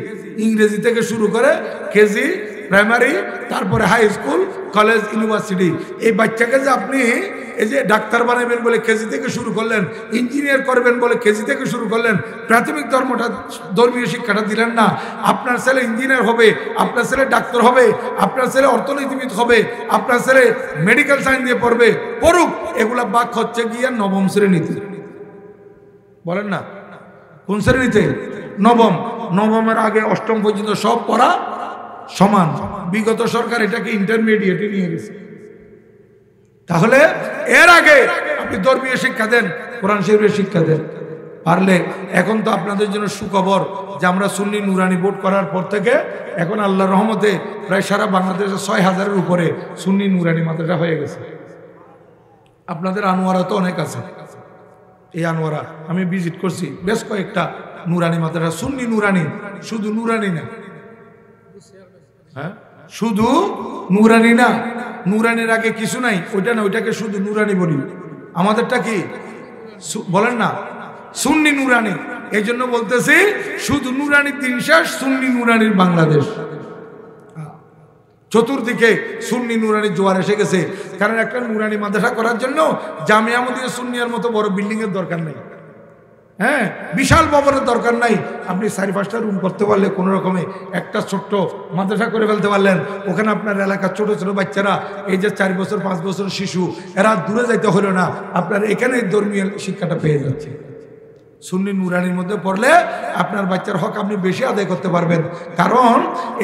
ইংরেজি থেকে শুরু করে কেজি, প্রাইমারি, তারপরে হাই স্কুল, কলেজ, ইউনিভার্সিটি। এই বাচ্চাকে যে আপনি এই যে ডাক্তার বানাবেন বলে কেজি থেকে শুরু করলেন, ইঞ্জিনিয়ার করবেন বলে কেজি থেকে শুরু করলেন, প্রাথমিক ধর্মীয় শিক্ষাটা দিলেন না। আপনার ছেলে ইঞ্জিনিয়ার হবে, আপনার ছেলে ডাক্তার হবে, আপনার ছেলে অর্থনীতিবিদ হবে, আপনার ছেলে মেডিকেল সায়েন্স দিয়ে পড়বে, পড়ুক। এগুলা বাক হচ্ছে গিয়ে 9ম শ্রেণীতে, বলেন না কোন শ্রেণীতে, নবমের আগে 8ম পর্যন্ত সব পড়া সমান। বিগত সরকার এটাকে ইন্টারমিডিয়েটে নিয়ে গেছে। তাহলে এর আগে আপনি ধর্মীয় শিক্ষা দেন, কোরআন শরীফের শিক্ষা দেন। পারলে এখন তো আপনাদের জন্য সুখবর যে আমরা সুন্নি নুরানি বোর্ড করার পর থেকে এখন আল্লাহর রহমতে প্রায় সারা বাংলাদেশে 6000-এর উপরে সুন্নি নুরানি মাদ্রাসা হয়ে গেছে। আপনাদের আনোয়ারা তো অনেক আছে, এই আনোয়ারা আমি ভিজিট করছি বেশ কয়েকটা নুরানি মাদ্রাসা, সুন্নি নুরানি, শুধু নুরানি না, হ্যাঁ শুধু নুরানি না, নুরানির আগে কিছু নাই, ওইটা না, ওইটাকে শুধু নুরানি বলি। আমাদেরটা কি বলেন না, সুন্নি নুরানি। এই জন্য বলতেছি শুধু নুরানির দিন শেষ, সুন্নি নুরানির বাংলাদেশ। চতুর্দিকে সুন্নি নুরানি জোয়ার এসে গেছে। কারণ একটা নুরানি মাদ্রাসা করার জন্য জামিয়া মদিনা সুন্নিয়ার মতো বড় বিল্ডিং এর দরকার নেই, হ্যাঁ বিশাল ভবনের দরকার নাই। আপনি 4-5টা রুম করতে পারলে, কোনো রকমে একটা ছোট্ট মাদ্রাসা করে ফেলতে পারলেন, ওখানে আপনার এলাকার ছোট ছোট বাচ্চারা, এই যে 4 বছর 5 বছর শিশু, এরা দূরে যাইতে হলো না, আপনার এখানে ধর্মীয় শিক্ষাটা পেয়ে যাচ্ছে। সুন্নি নুরানির মধ্যে পড়লে আপনার বাচ্চার হক আপনি বেশি আদায় করতে পারবেন। কারণ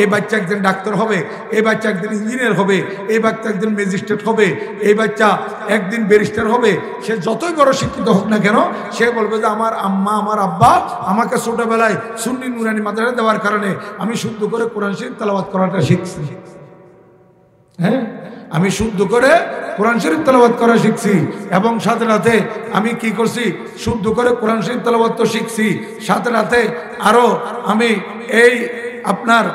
এই বাচ্চা একদিন ডাক্তার হবে, এই বাচ্চা একদিন ইঞ্জিনিয়ার হবে, এই বাচ্চা একদিন ম্যাজিস্ট্রেট হবে, এই বাচ্চা একদিন ব্যারিস্টার হবে। সে যতই বড় শিক্ষিত হোক না কেন, সে বলবে যে আমার আম্মা আমার আব্বা আমাকে ছোটবেলায় সুন্নি নুরানি মাদ্রাসা দেওয়ার কারণে আমি শুদ্ধ করে কোরআন শরীফ তেলাওয়াত করাটা শিখছি। হ্যাঁ, আমি শুদ্ধ করে কোরআন শরীফ তেলাওয়াত করা শিখছি, এবং সাথে সাথে আমি কি করছি, শুদ্ধ করে কোরআন শরীফ তেলাওয়াত তো শিখছি, সাথে সাথে আরো আমি এই আপনার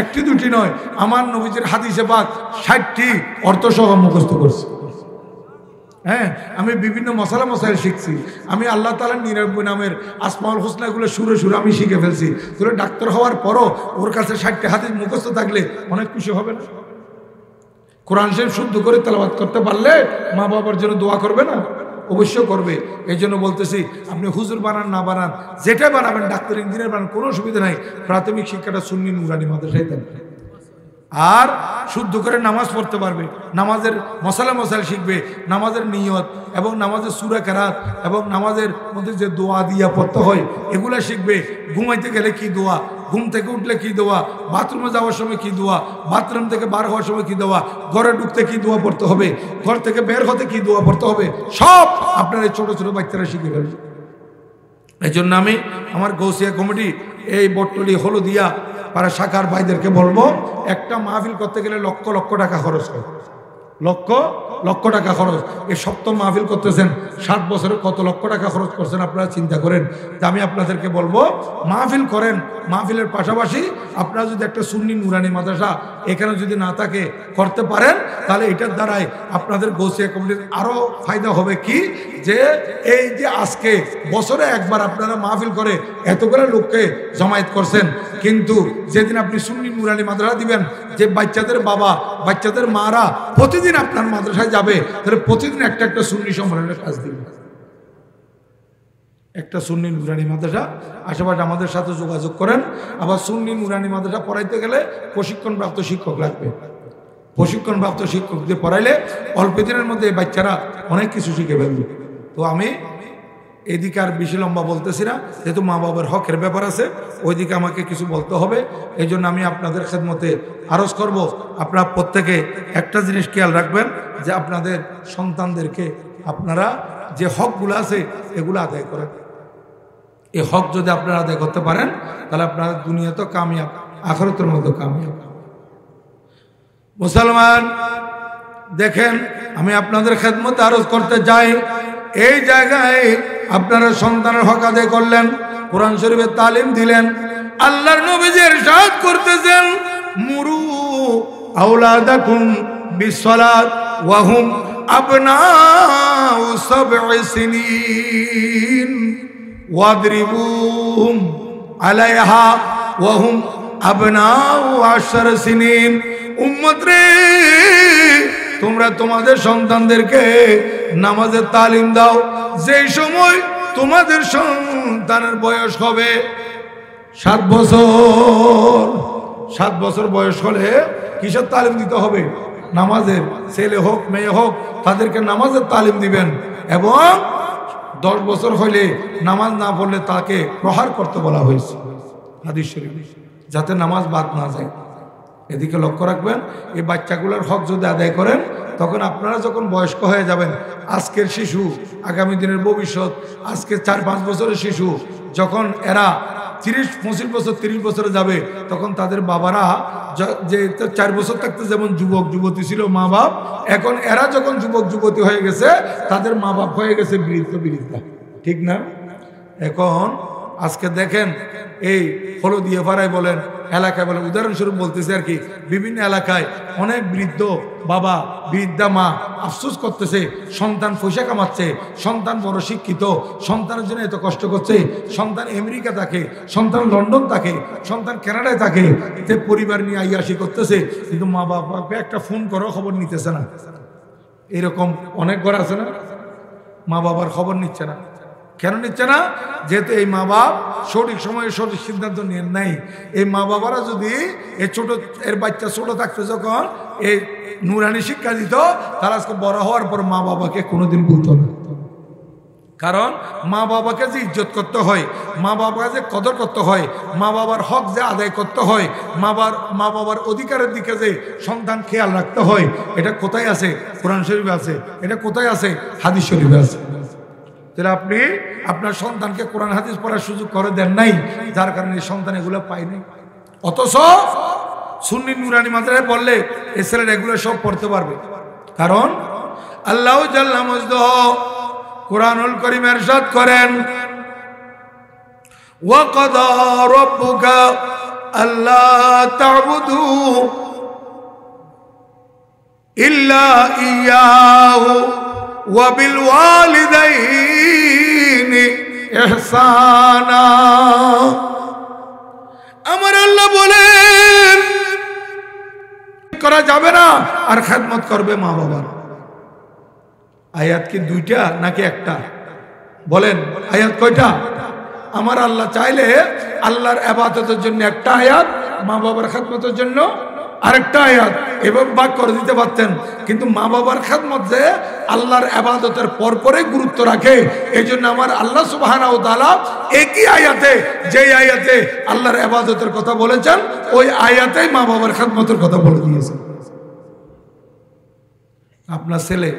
1টি 2টি নয়, আমার নবীজির হাদিসে পাক 60টি অর্থ সহ মুখস্থ করছি। হ্যাঁ, আমি বিভিন্ন মশালা মশাইল শিখছি। আমি আল্লাহ তাআলার 99 নামের আসমাউল হুসনা এগুলো সুরে সুরে আমি শিখে ফেলছি। তোর ডাক্তার হওয়ার পরও ওর কাছে 60টি হাদিস মুখস্থ থাকলে অনেক খুশি হবে না? কোরআন শরীফ শুদ্ধ করে তেলাওয়াত করতে পারলে মা বাবার জন্য দোয়া করবে না? অবশ্যই করবে। এই জন্য বলতেছি, আপনি হুজুর বানান না বানান, যেটা বানাবেন, ডাক্তার ইঞ্জিনিয়ার বানান, কোনো অসুবিধা নাই, প্রাথমিক শিক্ষাটা সুন্নি নুরানি মাদ্রাসায় দেন। আর শুদ্ধ করে নামাজ পড়তে পারবে, নামাজের মশালা মশাইল শিখবে, নামাজের নিয়ত এবং নামাজের সূরা কেরাত এবং নামাজের মধ্যে যে দোয়া দিয়া পড়তে হয় এগুলা শিখবে। ঘুমাইতে গেলে কি দোয়া, ঘুম থেকে উঠলে কি দোয়া, বাথরুমে যাওয়ার সময় কি দোয়া, বাথরুম থেকে বার হওয়ার সময় কি দোয়া, ঘরে ঢুকতে কি দোয়া পড়তে হবে, ঘর থেকে বের হতে কি দোয়া পড়তে হবে, সব আপনার এই ছোট ছোট বাচ্চারা শিখে ফেলবে। এই জন্য আমি আমার গৌসিয়া কমিটি এই বটতলী হলদিয়া পাড়া শাখার ভাইদেরকে বলবো, একটা মাহফিল করতে গেলে লক্ষ লক্ষ টাকা খরচ হয়, লক্ষ লক্ষ টাকা খরচ। এই 7ম মাহফিল করতেছেন, 7 বছরে কত লক্ষ টাকা খরচ করছেন আপনারা চিন্তা করেন। তা আমি আপনাদেরকে বলবো, মাহফিল করেন, মাহফিলের পাশাপাশি আপনারা যদি একটা সুন্নি নুরানি মাদ্রাসা এখানে যদি না থাকে করতে পারেন, তাহলে এটার দ্বারাই আপনাদের গৌসিয়া কমিটির আরও ফায়দা হবে। কি যে এই যে আজকে বছরে একবার আপনারা মাহফিল করে এতগুলো লোককে জমায়েত করছেন, কিন্তু যেদিন আপনি সুন্নি নুরানি মাদ্রাসা দিবেন, যে বাচ্চাদের বাবা বাচ্চাদের মারা প্রতিদিন আপনার মাদ্রাসায় যাবে, তাহলে প্রতিদিন একটা একটা সুন্নি সম্মেলনের কাজ দিবেন। একটা সুন্নি নুরানি মাদ্রাসা আশেপাশে আমাদের সাথে যোগাযোগ করেন। আবার সুন্নি নুরানি মাদ্রাসা পড়াইতে গেলে প্রশিক্ষণপ্রাপ্ত শিক্ষক লাগবে। প্রশিক্ষণপ্রাপ্ত শিক্ষক দিয়ে পড়াইলে অল্প দিনের মধ্যে বাচ্চারা অনেক কিছু শিখে ফেলবে। তো আমি এদিকে আর বেশি লম্বা বলতেছি না, যেহেতু মা বাবার হকের ব্যাপার আছে, ওইদিকে আমাকে কিছু বলতে হবে। এই জন্য আমি আপনাদের খেদমতে আরজ করব, আপনারা প্রত্যেকে একটা জিনিস খেয়াল রাখবেন যে আপনাদের সন্তানদেরকে আপনারা যে হকগুলো আছে এগুলো আদায় করেন। এই হক যদি আপনারা আদায় করতে পারেন তাহলে আপনারা দুনিয়াতেও কামিয়াব, আখিরাতের মধ্যেও কামিয়াব। মুসলমান দেখেন, আমি আপনাদের খেদমতে আরজ করতে যাই, এই জায়গায় আপনারা সন্তানের হক আদায় করলেন, কোরআন শরীফের তালিম দিলেন, আল্লাহর নবীজি ইরশাদ করতেছেন, মুরু আওলাদাকুম বিসসালাত ওয়া হুম আবনাউ সাব'i সিনিন ওয়াদরিবুহুম আলাইহা ওয়া হুম আবনাউ 10 সিনিন। উম্মত রে, তোমরা তোমাদের সন্তানদেরকে নামাজের তালিম দাও যেই সময় তোমাদের সন্তানের বয়স হবে 7 বছর। 7 বছর বয়স হলে কিসের তালিম দিতে হবে? নামাজের। ছেলে হোক মেয়ে হোক তাদেরকে নামাজের তালিম দিবেন, এবং 10 বছর হলে নামাজ না পড়লে তাকে প্রহার করতে বলা হয়েছে হাদিস শরীফ, যাতে নামাজ বাদ না যায়। এদিকে লক্ষ্য রাখবেন, এই বাচ্চাগুলোর হক যদি আদায় করেন তখন আপনারা যখন বয়স্ক হয়ে যাবেন, আজকের শিশু আগামী দিনের ভবিষ্যৎ, আজকে 4-5 বছরের শিশু যখন এরা 30-25 বছর 30 বছরে যাবে, তখন তাদের বাবারা যে 4 বছর থাকতে যেমন যুবক যুবতী ছিল মা বাপ, এখন এরা যখন যুবক যুবতী হয়ে গেছে তাদের মা বাপ হয়ে গেছে বৃদ্ধ বৃদ্ধা, ঠিক না? এখন আজকে দেখেন এই হলদিয়া পাড়ায় বলেন, এলাকায় বলেন, উদাহরণস্বরূপ বলতেছে আর কি, বিভিন্ন এলাকায় অনেক বৃদ্ধ বাবা বৃদ্ধা মা আফসোস করতেছে, সন্তান পয়সা কামাচ্ছে, সন্তান বড় শিক্ষিত, সন্তানের জন্য এত কষ্ট করছে, সন্তান আমেরিকা থাকে, সন্তান লন্ডন থাকে, সন্তান কানাডায় থাকে, এতে পরিবার নিয়ে আইয়াসি করতেছে, কিন্তু মা বাবাকে একটা ফোন করো খবর নিতেছে না। এরকম অনেক ঘর আছে না, মা বাবার খবর নিচ্ছে না। কেন নিচ্ছে না? যেহেতু এই মা বাপ সঠিক সময়ে সঠিক সিদ্ধান্ত নেন নাই। এই মা বাবারা যদি এর বাচ্চা ছোট থাকতে যখন এই নুরানি শিক্ষা দিত, তারা আজকে বড় হওয়ার পর মা বাবাকে কোনোদিন ভুলতো না। কারণ মা বাবাকে যে ইজ্জত করতে হয়, মা বাবাকে যে কদর করতে হয়, মা বাবার হক যে আদায় করতে হয়, মা বাবার অধিকারের দিকে যে সন্তান খেয়াল রাখতে হয়, এটা কোথায় আছে? কোরআন শরীফে আছে। এটা কোথায় আছে? হাদিস শরীফে আছে। তাহলে আপনি আপনার সন্তানকে কোরআন হাদিস পড়ার সুযোগ করে দেন নাই, যার কারণে সন্তান এগুলো পায় নাই। অথচ সুন্নি নুরানি মাদ্রাসায় পড়লে এই ছেলেরা এগুলো সব পড়তে পারবে। কারণ আল্লাহ জাল্লা মজদুহ কুরআনুল কারীম ইরশাদ করেন, ওয়া কাদা রাব্বুকা আল্লা তা'বুদু ইল্লা ইয়াহু ওয়া বিল ওয়ালিদাইনি ইহসানা। আমার আল্লাহ বলেন করা যাবে না, আর খেদমত করবে মা বাবার। আয়াত কি 2টা নাকি একটা? বলেন আয়াত কয়টা? আমার আল্লাহ চাইলে আল্লাহর ইবাদতের জন্য একটা আয়াত, মা বাবার খেদমতের জন্য আরেকটা আয়াত, এবং ভাগ করে দিতে পারতেন। কিন্তু মা বাবার খেদমত যে আল্লাহর ইবাদতের পরপরে গুরুত্ব রাখে, এই জন্য আমার আল্লাহ সুবহানাহু ওয়া তাআলা একই আয়াতে, যেই আয়াতে আল্লাহর ইবাদতের কথা বলেছেন, ওই আয়াতেই মা বাবার খেদমতের কথা বলে দিয়েছেন। আপনার ছেলে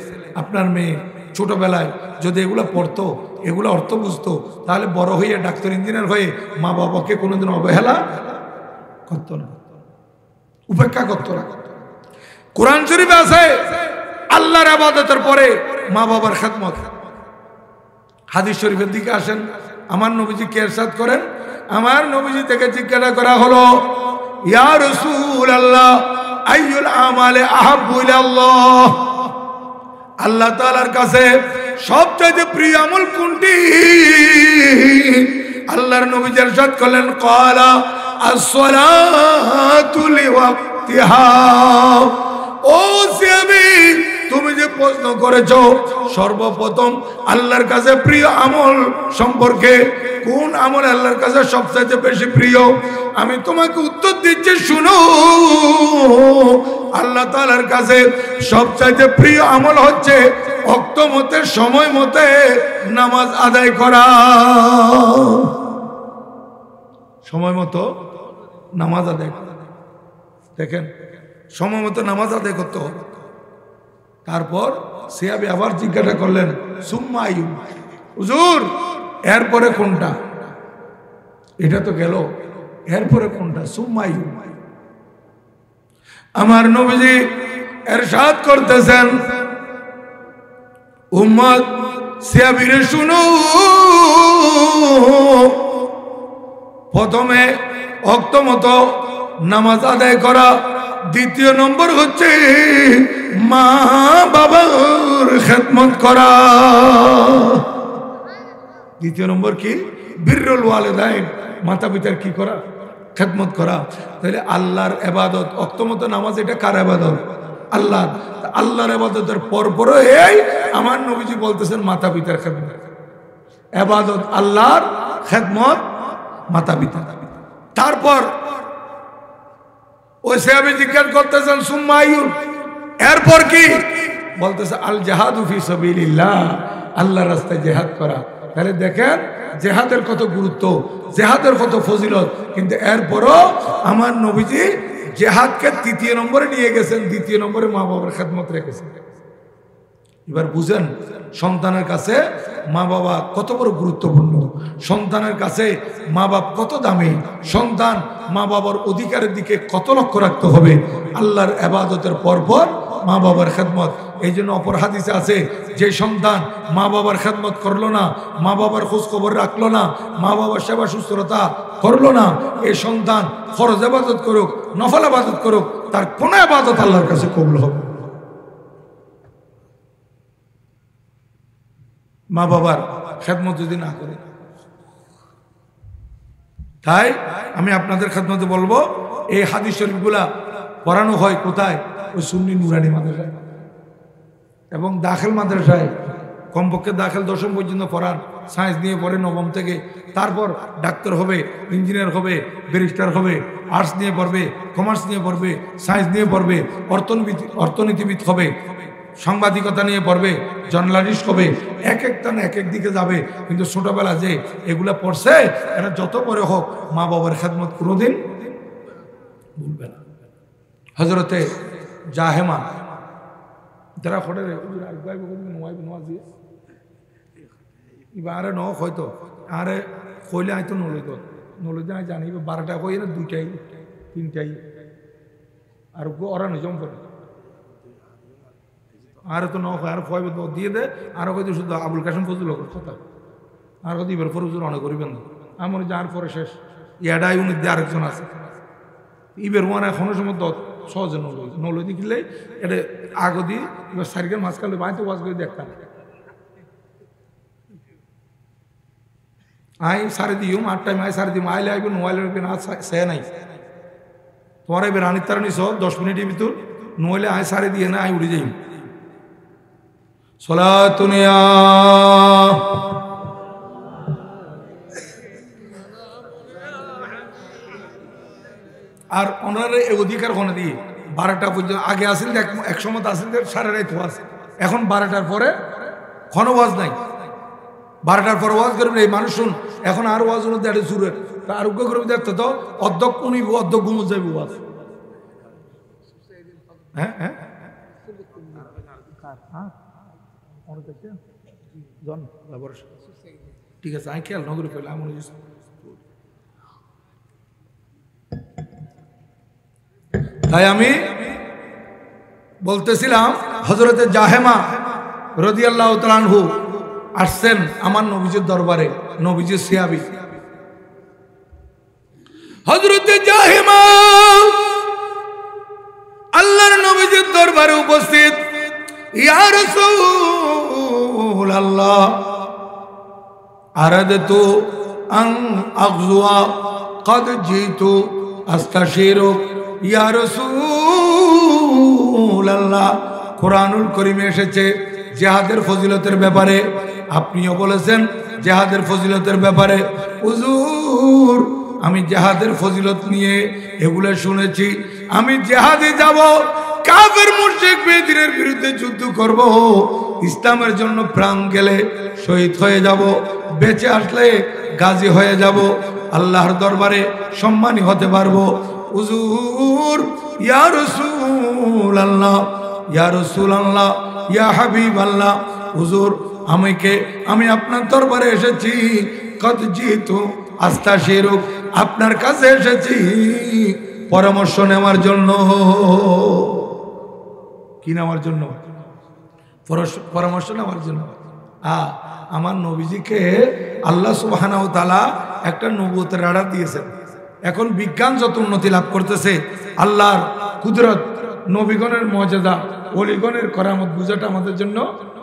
আপনার মেয়ে ছোটবেলায় যদি এগুলো পড়তো, এগুলো অর্থ বুঝতো, তাহলে বড় হয়ে ডাক্তার ইঞ্জিনিয়ার হয়ে মা বাবাকে কোনোদিন অবহেলা করতো না, উপেক্ষা করতো না। কোরআন শরীফে আছে আল্লাহর ইবাদতের পরে মা বাবার খেদমত। হাদিস শরীফের দিকে আসেন, আমার নবীজি কে ইরশাদ করেন? আমার নবীজি থেকে জিজ্ঞাসা করা হলো, ইয়া রাসূলুল্লাহ আইয়ুল আমালি আহাব্বু ইলাল্লাহ, আল্লাহ তাআলার কাছে সবচেয়ে প্রিয় আমল কোনটি? আল্লাহর নবী ইরশাদ করলেন, ক্বালা আসসালাতু লিওয়াক্তিহা। ও সাহাবী, তুমি যে প্রশ্ন করেছো সর্বপ্রথম আল্লাহর কাছে প্রিয় আমল সম্পর্কে, কোন আমল আল্লাহর কাছে সবচেয়ে বেশি প্রিয়, আমি তোমাকে উত্তর দিচ্ছি শুনো। আল্লাহ তাআলার কাছে সবচেয়ে প্রিয় আমল হচ্ছে ওয়াক্ত মতে সময় মতে নামাজ আদায় করা। সময় মতো নামাজ আদায় করা, দেখেন সময় মতো নামাজ আদায় করতে হবে। তারপর সিয়াবি আবার জিজ্ঞাসা করলেন সুম্মা আইয়ু, হুজুর এরপরে কোনটা? এটা তো গেল, এরপরে কোনটা? সুম্মা আইয়ু। আমার নবীজি ইরশাদ করতেছেন উম্মত সিয়াবিরে শুনো, প্রথমে ওয়াক্ত মতো নামাজ আদায় করা, দ্বিতীয় নম্বর হচ্ছে মা বাবার খেদমত করা। দ্বিতীয় নম্বর কি? বিররুল ওয়ালিদাইন, মাতা পিতার কি করা? খেদমত করা। তাহলে আল্লাহর ইবাদত ওয়াক্ত মতো নামাজ, এটা কার ইবাদত? আল্লাহর। আল্লাহর ইবাদতের পরপরও এই আমার নবীজি বলতেছেন মাতা পিতার খেদমত। ইবাদত আল্লাহর, খেদমত মাতা পিতা। তারপর ওই সাহাবী জিজ্ঞাসা করতেছেন সুম্মা আইয়ু, এরপর কি? বলতেছে আল জিহাদু ফি সাবিলিল্লাহ, আল্লাহর রাস্তায় জিহাদ করা। তাহলে দেখেন জিহাদের কত গুরুত্ব, জিহাদের কত ফজিলত, কিন্তু এরপরও আমার নবীজি জিহাদকে তৃতীয় নম্বরে নিয়ে গেছেন, দ্বিতীয় নম্বরে মা বাবার খেদমত রেখেছেন। এবার বুঝেন সন্তানের কাছে মা বাবা কত বড় গুরুত্বপূর্ণ, সন্তানের কাছে মা বাপ কত দামি, সন্তান মা বাবার অধিকারের দিকে কত লক্ষ্য রাখতে হবে। আল্লাহর ইবাদতের পরপর মা বাবার খেদমত। এই জন্য অপর হাদিসে আছে যে সন্তান মা বাবার খেদমত করলো না, মা বাবার খোঁজ খবর রাখলো না, মা বাবার সেবা শুশ্রূষা করলো না, এই সন্তান ফরজ ইবাদত করুক নফল ইবাদত করুক, তার কোনো ইবাদত আল্লাহর কাছে কবুল হবে। মা বাবার খেদমত যদি না করে। তাই আমি আপনাদের খেদমতে বলবো এই হাদিস শরীফগুলা পড়ানো হয় কোথায়? ওই সুন্নি নুরানি মাদ্রাসায় এবং দাখিল মাদ্রাসায়। কমপক্ষে দাখিল 10ম পর্যন্ত পড়ান, সায়েন্স নিয়ে পড়ে 9ম থেকে। তারপর ডাক্তার হবে, ইঞ্জিনিয়ার হবে, ব্যারিস্টার হবে, আর্টস নিয়ে পড়বে, কমার্স নিয়ে পড়বে, সায়েন্স নিয়ে পড়বে, অর্থনীতিবিদ হবে, সাংবাদিকতা নিয়ে পড়বে, জার্নালিস্ট হবে, এক একটা না এক এক দিকে যাবে। কিন্তু ছোটবেলা যে এগুলা পড়ছে এরা যত পরে হোক মা বাবার খেদমত কোনোদিন ভুলবে না। হজরতে জাহেমা যারা ফটে আরে ন হয়তো আরে কইলে আইতো নলইত নলইতে আমি জানি 12টা কই না 2টাই 3টাই আর ওরা নিজম করে আর তো ন হয় আর ফয় দিয়ে দে আর কইতে শুধু আবুল কাসেম ফজল হকের কথা আর কত এবার পরে হুজুর অনেক করিবেন না আমার যার পরে শেষ ইয়াডাই উনি দিয়ে আরেকজন আছে ইবের মানে এখনো সময় সহজে নলই দিলে এটা আগ দিয়ে এবার সারিকের মাঝখানে বাইতে ওয়াজ করে দেখতাম আই সারি দিও 8 টাইম আই সারি দিম আইলে আইবে নোয়াইলে না সে নাই তোমার এবার রানির তারা নিছ 10 মিনিটের ভিতর নইলে আই সারি দিয়ে না আই উড়ে যাই সলাতুনিয়া আর ওনারা এই অধিকার কোনে দিয়ে 12টা পর্যন্ত আগে আসিল এক সময় আসিল 12:30 ওয়াজ এখন 12টার পরে কোনো ওয়াজ নাই 12টার পরে ওয়াজ করবেন এই মানুষ শুন এখন আর ওয়াজ উনি দেড়ে শুরু আরোগ্য করবে দেখতে তো অধ্যক্ষ উনি অধ্যক্ষ ঘুমো যাইব ওয়াজ হ্যাঁ হ্যাঁ ঠিক আছে আমি খেয়াল নগরে ফেলে আমি তাই আমি বলতেছিলাম হযরতে জাহেমা রাদিয়াল্লাহু তাআলা আনহু আসছেন আমার নবীজির দরবারে নবীজির সাহাবী হযরতে জাহেমা আল্লাহর নবীজির দরবারে উপস্থিত ইয়া রাসূলুল্লাহ আরাদতু আন আগজুয়া قد جئت استشيرك ইয়া রাসূলুল্লাহ কোরআনুল করিমে এসেছে জিহাদের ফজিলতের ব্যাপারে। আপনিও বলেছেন জিহাদের ফজিলতের ব্যাপারে। হুজুর আমি জিহাদের ফজিলত নিয়ে এগুলো শুনেছি, আমি জিহাদে যাব, কাফের মুশরিক বেঈমানের বিরুদ্ধে যুদ্ধ করব, ইসলামের জন্য প্রাণ গেলে শহীদ হয়ে যাব, বেঁচে আসলে গাজী হয়ে যাব, আল্লাহর দরবারে সম্মানী হতে পারবো। হুজুর ইয়া রাসূলুল্লাহ, ইয়া রাসূলুল্লাহ, ইয়া হাবিবাল্লাহ, হুজুর আমি আপনার দরবারে এসেছি, কদ জিতু আস্তাশিরুক, আপনার কাছে এসেছি পরামর্শ নেওয়ার জন্য। কি নেওয়ার জন্য? পরামর্শ নেওয়ার জন্য। আমার নবীজিকে আল্লাহ সুবহানাহু ওয়া তাআলা একটা নবুয়তের রাডার দিয়েছেন। এখন বিজ্ঞান যত উন্নতি লাভ করতেছে, আল্লাহর কুদরত, নবীগণের মর্যাদা, ওলিগণের করামত বোঝাটা আমাদের জন্য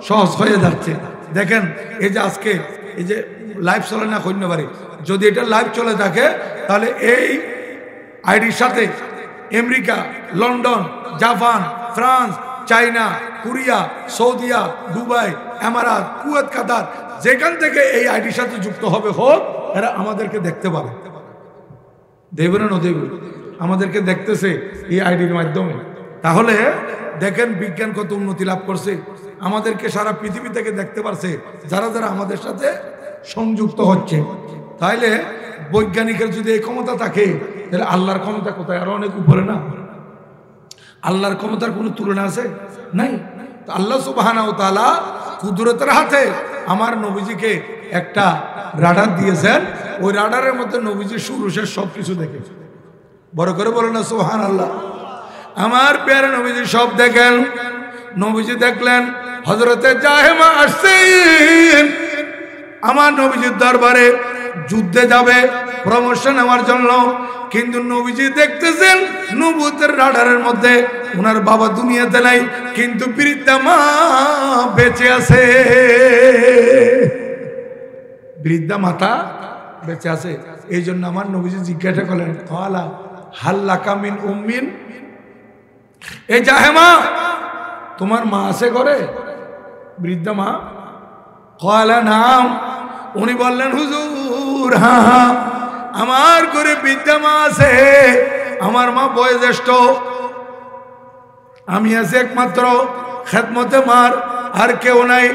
সহজ হয়ে যাচ্ছে। দেখেন এই যে আজকে এই যে লাইভ চলে না কন্যাবাড়ি, যদি এটা লাইভ চলে থাকে তাহলে এই আইডির সাথে America, London, Japan, France, China, Korea, সৌদিয়া, দুবাই, এমারাত, কুয়েত, কাতার, যেখান থেকে এই আইডির সাথে যুক্ত হবে হোক, এরা আমাদেরকে দেখতে পাবে। দেবে না দেবে, আমাদেরকে দেখতেছে এই আইডির মাধ্যমে। তাহলে দেখেন বিজ্ঞান কত উন্নতি লাভ করছে, আমাদেরকে সারা পৃথিবী থেকে দেখতে পারছে যারা যারা আমাদের সাথে সংযুক্ত হচ্ছে। তাইলে বৈজ্ঞানিকের যদি এই ক্ষমতা থাকে, তাহলে আল্লাহর ক্ষমতা কোথায়? আরো অনেক উপরে না? আল্লাহর ক্ষমতার কোনো তুলনা আছে? নাই। তো আল্লাহ সুবহানাহু ওয়া তাআলা কুদরতের হাতে আমার নবীজিকে একটা রাডার দিয়েছেন, ওই রাডারের মধ্যে নবীজি শুরু শেষ সবকিছু দেখেছে। বড় করে বলেন না সুবহানাল্লাহ। আমার প্যারা নবীজি সব দেখেন। নবীজি দেখলেন হযরতে জাহেমা আসছেন আমার নবীজির দরবারে, যুদ্ধে যাবে পরামর্শ নেওয়ার জন্য। কিন্তু নবীজি দেখতেছেন নবুয়তের রাডারের মধ্যে ওনার বাবা দুনিয়াতে নাই, কিন্তু বৃদ্ধা মা বেঁচে আছে, বৃদ্ধা মাতা বেঁচে আছে। এই জন্য আমার নবীজি জিজ্ঞাসা করলেন, ক্বালা হাল লাকা মিন উম্মিন, এই জাহেমা তোমার মা আছে ঘরে? বৃদ্ধা মা। ক্বালা নাম, উনি বললেন হুজুর হ্যাঁ হ্যাঁ আমার ঘরে বৃদ্ধা মা আছে, আমার মা বয়োজ্যেষ্ঠ, আমি আছি একমাত্র খেদমতে মার, আর কেউ নাই।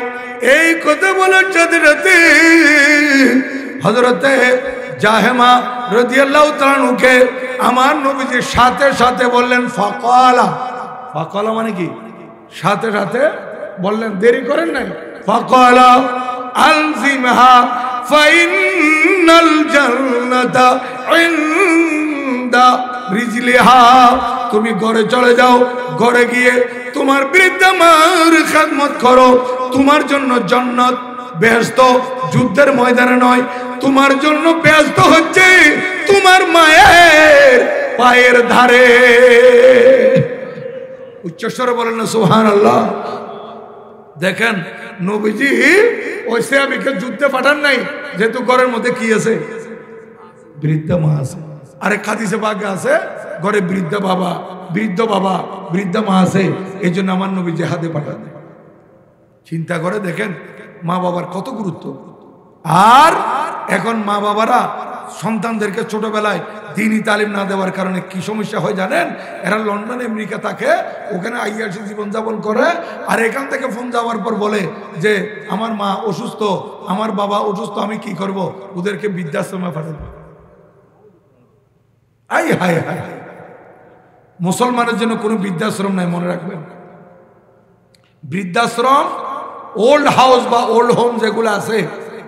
এই কথা বলার সাথে সাথে হযরতে জাহেমা রাদিয়াল্লাহু তাআলা আনহুকে আমার নবীজি সাথে সাথে বললেন ফাকালা। ফাকালা মানে কি? সাথে সাথে বললেন, দেরি করেন নাই। ফাকালা আলজিমহা ফাইনাল জান্নাতা ইনদা রিজলিহা, তুমি ঘরে চলে যাও, ঘরে গিয়ে তোমার বৃদ্ধা মার খেদমত করো। তোমার জন্য জান্নাত বেহেশত যুদ্ধের ময়দানে নয়, তোমার জন্য বেহেশত হচ্ছে তোমার মায়ের পায়ের ধারে। উচ্চস্বরে বলেন না সুবহানাল্লাহ। দেখেন নবীজি ওই সাহাবীকে যুদ্ধে পাঠান নাই, যেহেতু ঘরের মধ্যে কি আছে? বৃদ্ধা মা আছে। আরে হাদিসে পাকে আছে ঘরে বৃদ্ধা বাবা, বৃদ্ধা মা আছে, এই জন্য আমার নবী জিহাদে পাঠান। চিন্তা করে দেখেন মা বাবার কত গুরুত্ব। আর এখন মা বাবারা সন্তানদেরকে ছোটবেলায় দ্বীনি তালিম না দেওয়ার কারণে কি সমস্যা হয় জানেন? এরা লন্ডন আমেরিকা থাকে, ওখানে আইয়াসি জীবনযাপন করে, আর এখান থেকে ফোন যাওয়ার পর বলে যে আমার মা অসুস্থ, আমার বাবা অসুস্থ, আমি কি করব? ওদেরকে বৃদ্ধাশ্রমে পাঠাবো। আই হায় হায়, মুসলমানের জন্য কোনো বৃদ্ধাশ্রম নাই, মনে রাখবেন। বৃদ্ধাশ্রম, ওল্ড হাউস বা ওল্ড হোম যেগুলো আছে,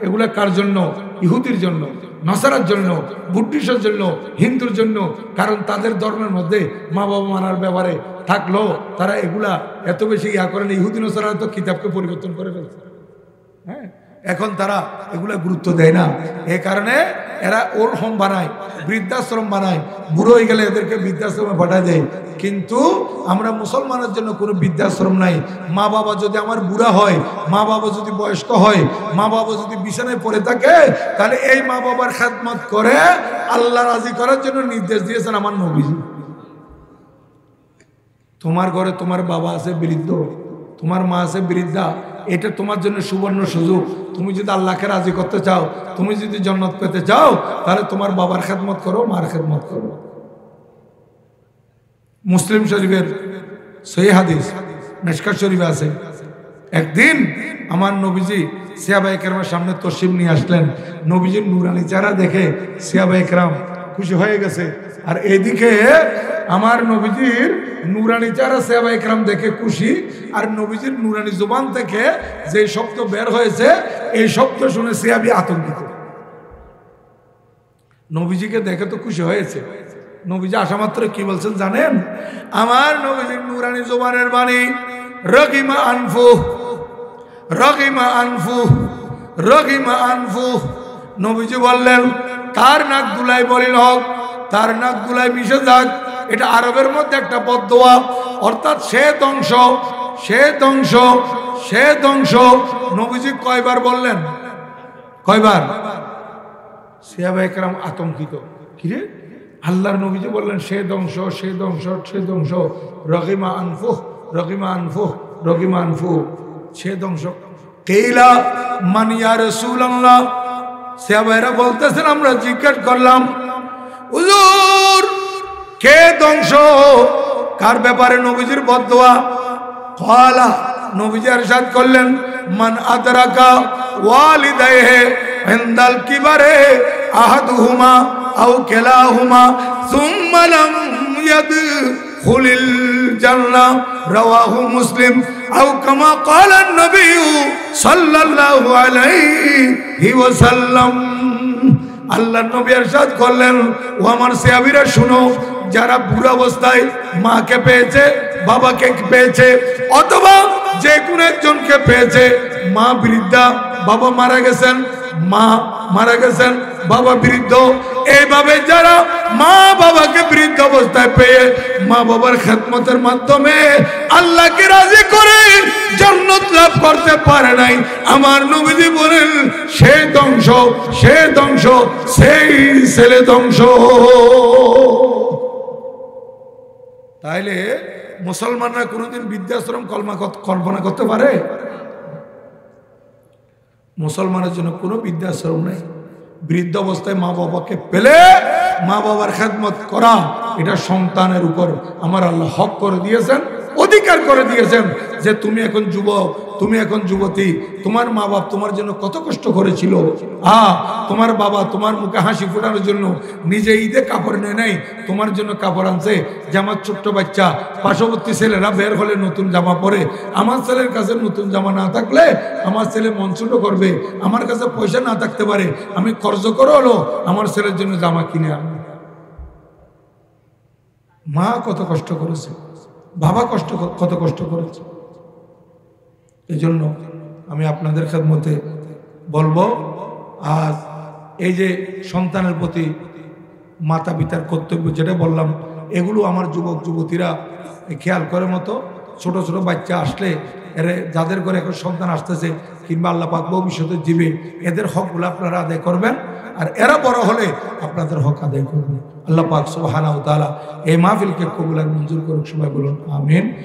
এগুলো কার জন্য? ইহুদির জন্য, নাসারার জন্য, বুদ্ধিস্টের জন্য, হিন্দুর জন্য। কারণ তাদের ধর্মের মধ্যে মা বাবা মানার ব্যাপারে থাকলো তারা এগুলা এত বেশি ইয়া করেন। ইহুদি নাসারা তো কিতাবকে পরিবর্তন করে ফেলছে। হ্যাঁ, এখন তারা এগুলা গুরুত্ব দেয় না, এই কারণে এরা ওল্ড হোম বানায়, বৃদ্ধাশ্রম বানায়, বুড়ো হয়ে গেলে এদেরকে বৃদ্ধাশ্রমে পাঠায় দেয়। কিন্তু আমরা মুসলমানের জন্য কোনো বৃদ্ধাশ্রম নাই। মা বাবা যদি আমার বুড়া হয়, মা বাবা যদি বয়স্ক হয়, মা বাবা যদি বিছানায় পড়ে থাকে, তাহলে এই মা বাবার খেদমত করে আল্লাহ রাজি করার জন্য নির্দেশ দিয়েছেন আমার নবীজি। তোমার ঘরে তোমার বাবা আছে বৃদ্ধ, তোমার মা আছে বৃদ্ধা, এটা তোমার জন্য সুবর্ণ সুযোগ। তুমি যদি আল্লাহকে রাজি করতে চাও, তুমি যদি জান্নাত পেতে চাও, তাহলে তোমার বাবার খেদমত করো, মার খেদমত করো। মুসলিম শরীফের সহিহ হাদিস মিশকাত শরীফে আছে, একদিন আমার নবীজি সাহাবায়ে কেরামের সামনে তশরিফ নিয়ে আসলেন। নবীজির নূরানি চেহারা দেখে সাহাবায়ে কেরাম খুশি হয়ে গেছে, আর এদিকে আমার নবীজির নূরানি চেহারা সাহাবায়ে কেরাম দেখে খুশি, আর নবীজির নূরানি জবান থেকে যে শব্দ বের হয়েছে এই শব্দ শুনে সাহাবী আতঙ্কিত। নবীজিকে দেখে তো খুশি হয়েছে, নবীজি আসা মাত্র কি বলছেন জানেন? আমার নবীজির নূরানি জবানের বাণী, রগিমা আনফু, রগিমা আনফু, রগিমা আনফু। নবীজি বললেন তার নাক দুলাই বলিল হোক, তার নাক দুলাই মিশে যাক। এটা আরবের মধ্যে একটা বদদোয়া, অর্থাৎ সে ধ্বংস, সে ধ্বংস, সে ধ্বংস। নবীজি কয়বার বললেন? কয়বার? সাহাবায়ে কেরাম আতঙ্কিত, কিরে আল্লাহর নবীজি বললেন সে ধ্বংস, সে ধ্বংস, সে ধ্বংস, রগিমা আনফু, রগিমা আনফু, রগিমা আনফু, সে ধ্বংস। কেইলা মান ইয়া রাসূলুল্লাহ, সাহাবায়েরা বলতেছেন আমরা জিজ্ঞেস করলাম হুজুর কে ধ্বংস, কার ব্যাপারে নবীজির বদদোয়া? ক্বালা, নবীজি ইরশাদ করলেন মান আদরাকা ওয়ালিদাইহি ইনদাল কিবারে আহাদুহুমা আও কিলাহুমা সুম্মা লাম ইয়াদখুলিল জান্নাহ, রাওয়াহু মুসলিম। আও কামা ক্বালা নবী সাল্লাল্লাহু আলাইহি ওয়াসাল্লাম। আল্লাহর নবী ইরশাদ করলেন, ও আমার সাহাবীরা শুনো, যারা বুড়া অবস্থায় মাকে পেয়েছে, বাবাকে পেয়েছে, অথবা যে কোনো একজনকে পেয়েছে, মা বৃদ্ধা, বাবা মারা গেছেন, মা মারা গেছেন, বাবা বৃদ্ধ, এইভাবে যারা মা বাবাকে বৃদ্ধ অবস্থায় পেয়ে মা বাবার খেদমতের মাধ্যমে আল্লাহকে রাজি করে জান্নাত লাভ করতে পারে নাই, আমার নবীজি বলেন সে ধ্বংস, সে ধ্বংস, সেই ছেলে ধ্বংস। তাইলে মুসলমানরা কোনোদিন বৃদ্ধাশ্রম কল্পনা করতে পারে? মুসলমানের জন্য কোনো বৃদ্ধাশ্রম নেই। বৃদ্ধ অবস্থায় মা বাবাকে পেলে মা বাবার খেদমত করা, এটা সন্তানের উপর আমার আল্লাহ হক করে দিয়েছেন, অধিকার করে দিয়েছেন যে তুমি এখন যুবক, তুমি এখন যুবতী, তোমার মা বাপ তোমার জন্য কত কষ্ট করেছিল। তোমার বাবা তোমার মুখে হাসি ফোটানোর জন্য নিজে ঈদে কাপড় নেয় নাই, তোমার জন্য কাপড় আনছে। যে আমার ছোট্ট বাচ্চা, পার্শ্ববর্তী ছেলেরা বের হলে নতুন জামা পরে, আমার ছেলের কাছে নতুন জামা না থাকলে আমার ছেলে মন ছোট করবে, আমার কাছে পয়সা না থাকতে পারে, আমি খরচ করে হলো আমার ছেলের জন্য জামা কিনে আনবো। মা কত কষ্ট করেছে, বাবা কত কষ্ট করেছে। এই জন্য আমি আপনাদের খেদমতে বলবো, আজ এই যে সন্তানের প্রতি মাতা পিতার কর্তব্য যেটা বললাম, এগুলো আমার যুবক যুবতীরা খেয়াল করে মতো। ছোট ছোট বাচ্চা আসলে যাদের ঘরে এখন সন্তান আসতেছে কিংবা আল্লাহ পাক ভবিষ্যতে দিবে, এদের হকগুলো আপনারা আদায় করবেন, আর এরা বড় হলে আপনাদের হক আদায় করবেন। আল্লাহ পাক সুবহানাহু ওয়া তাআলা এই মাহফিলকে কবুল আর মঞ্জুর করুক। সবাই বলুন আমিন।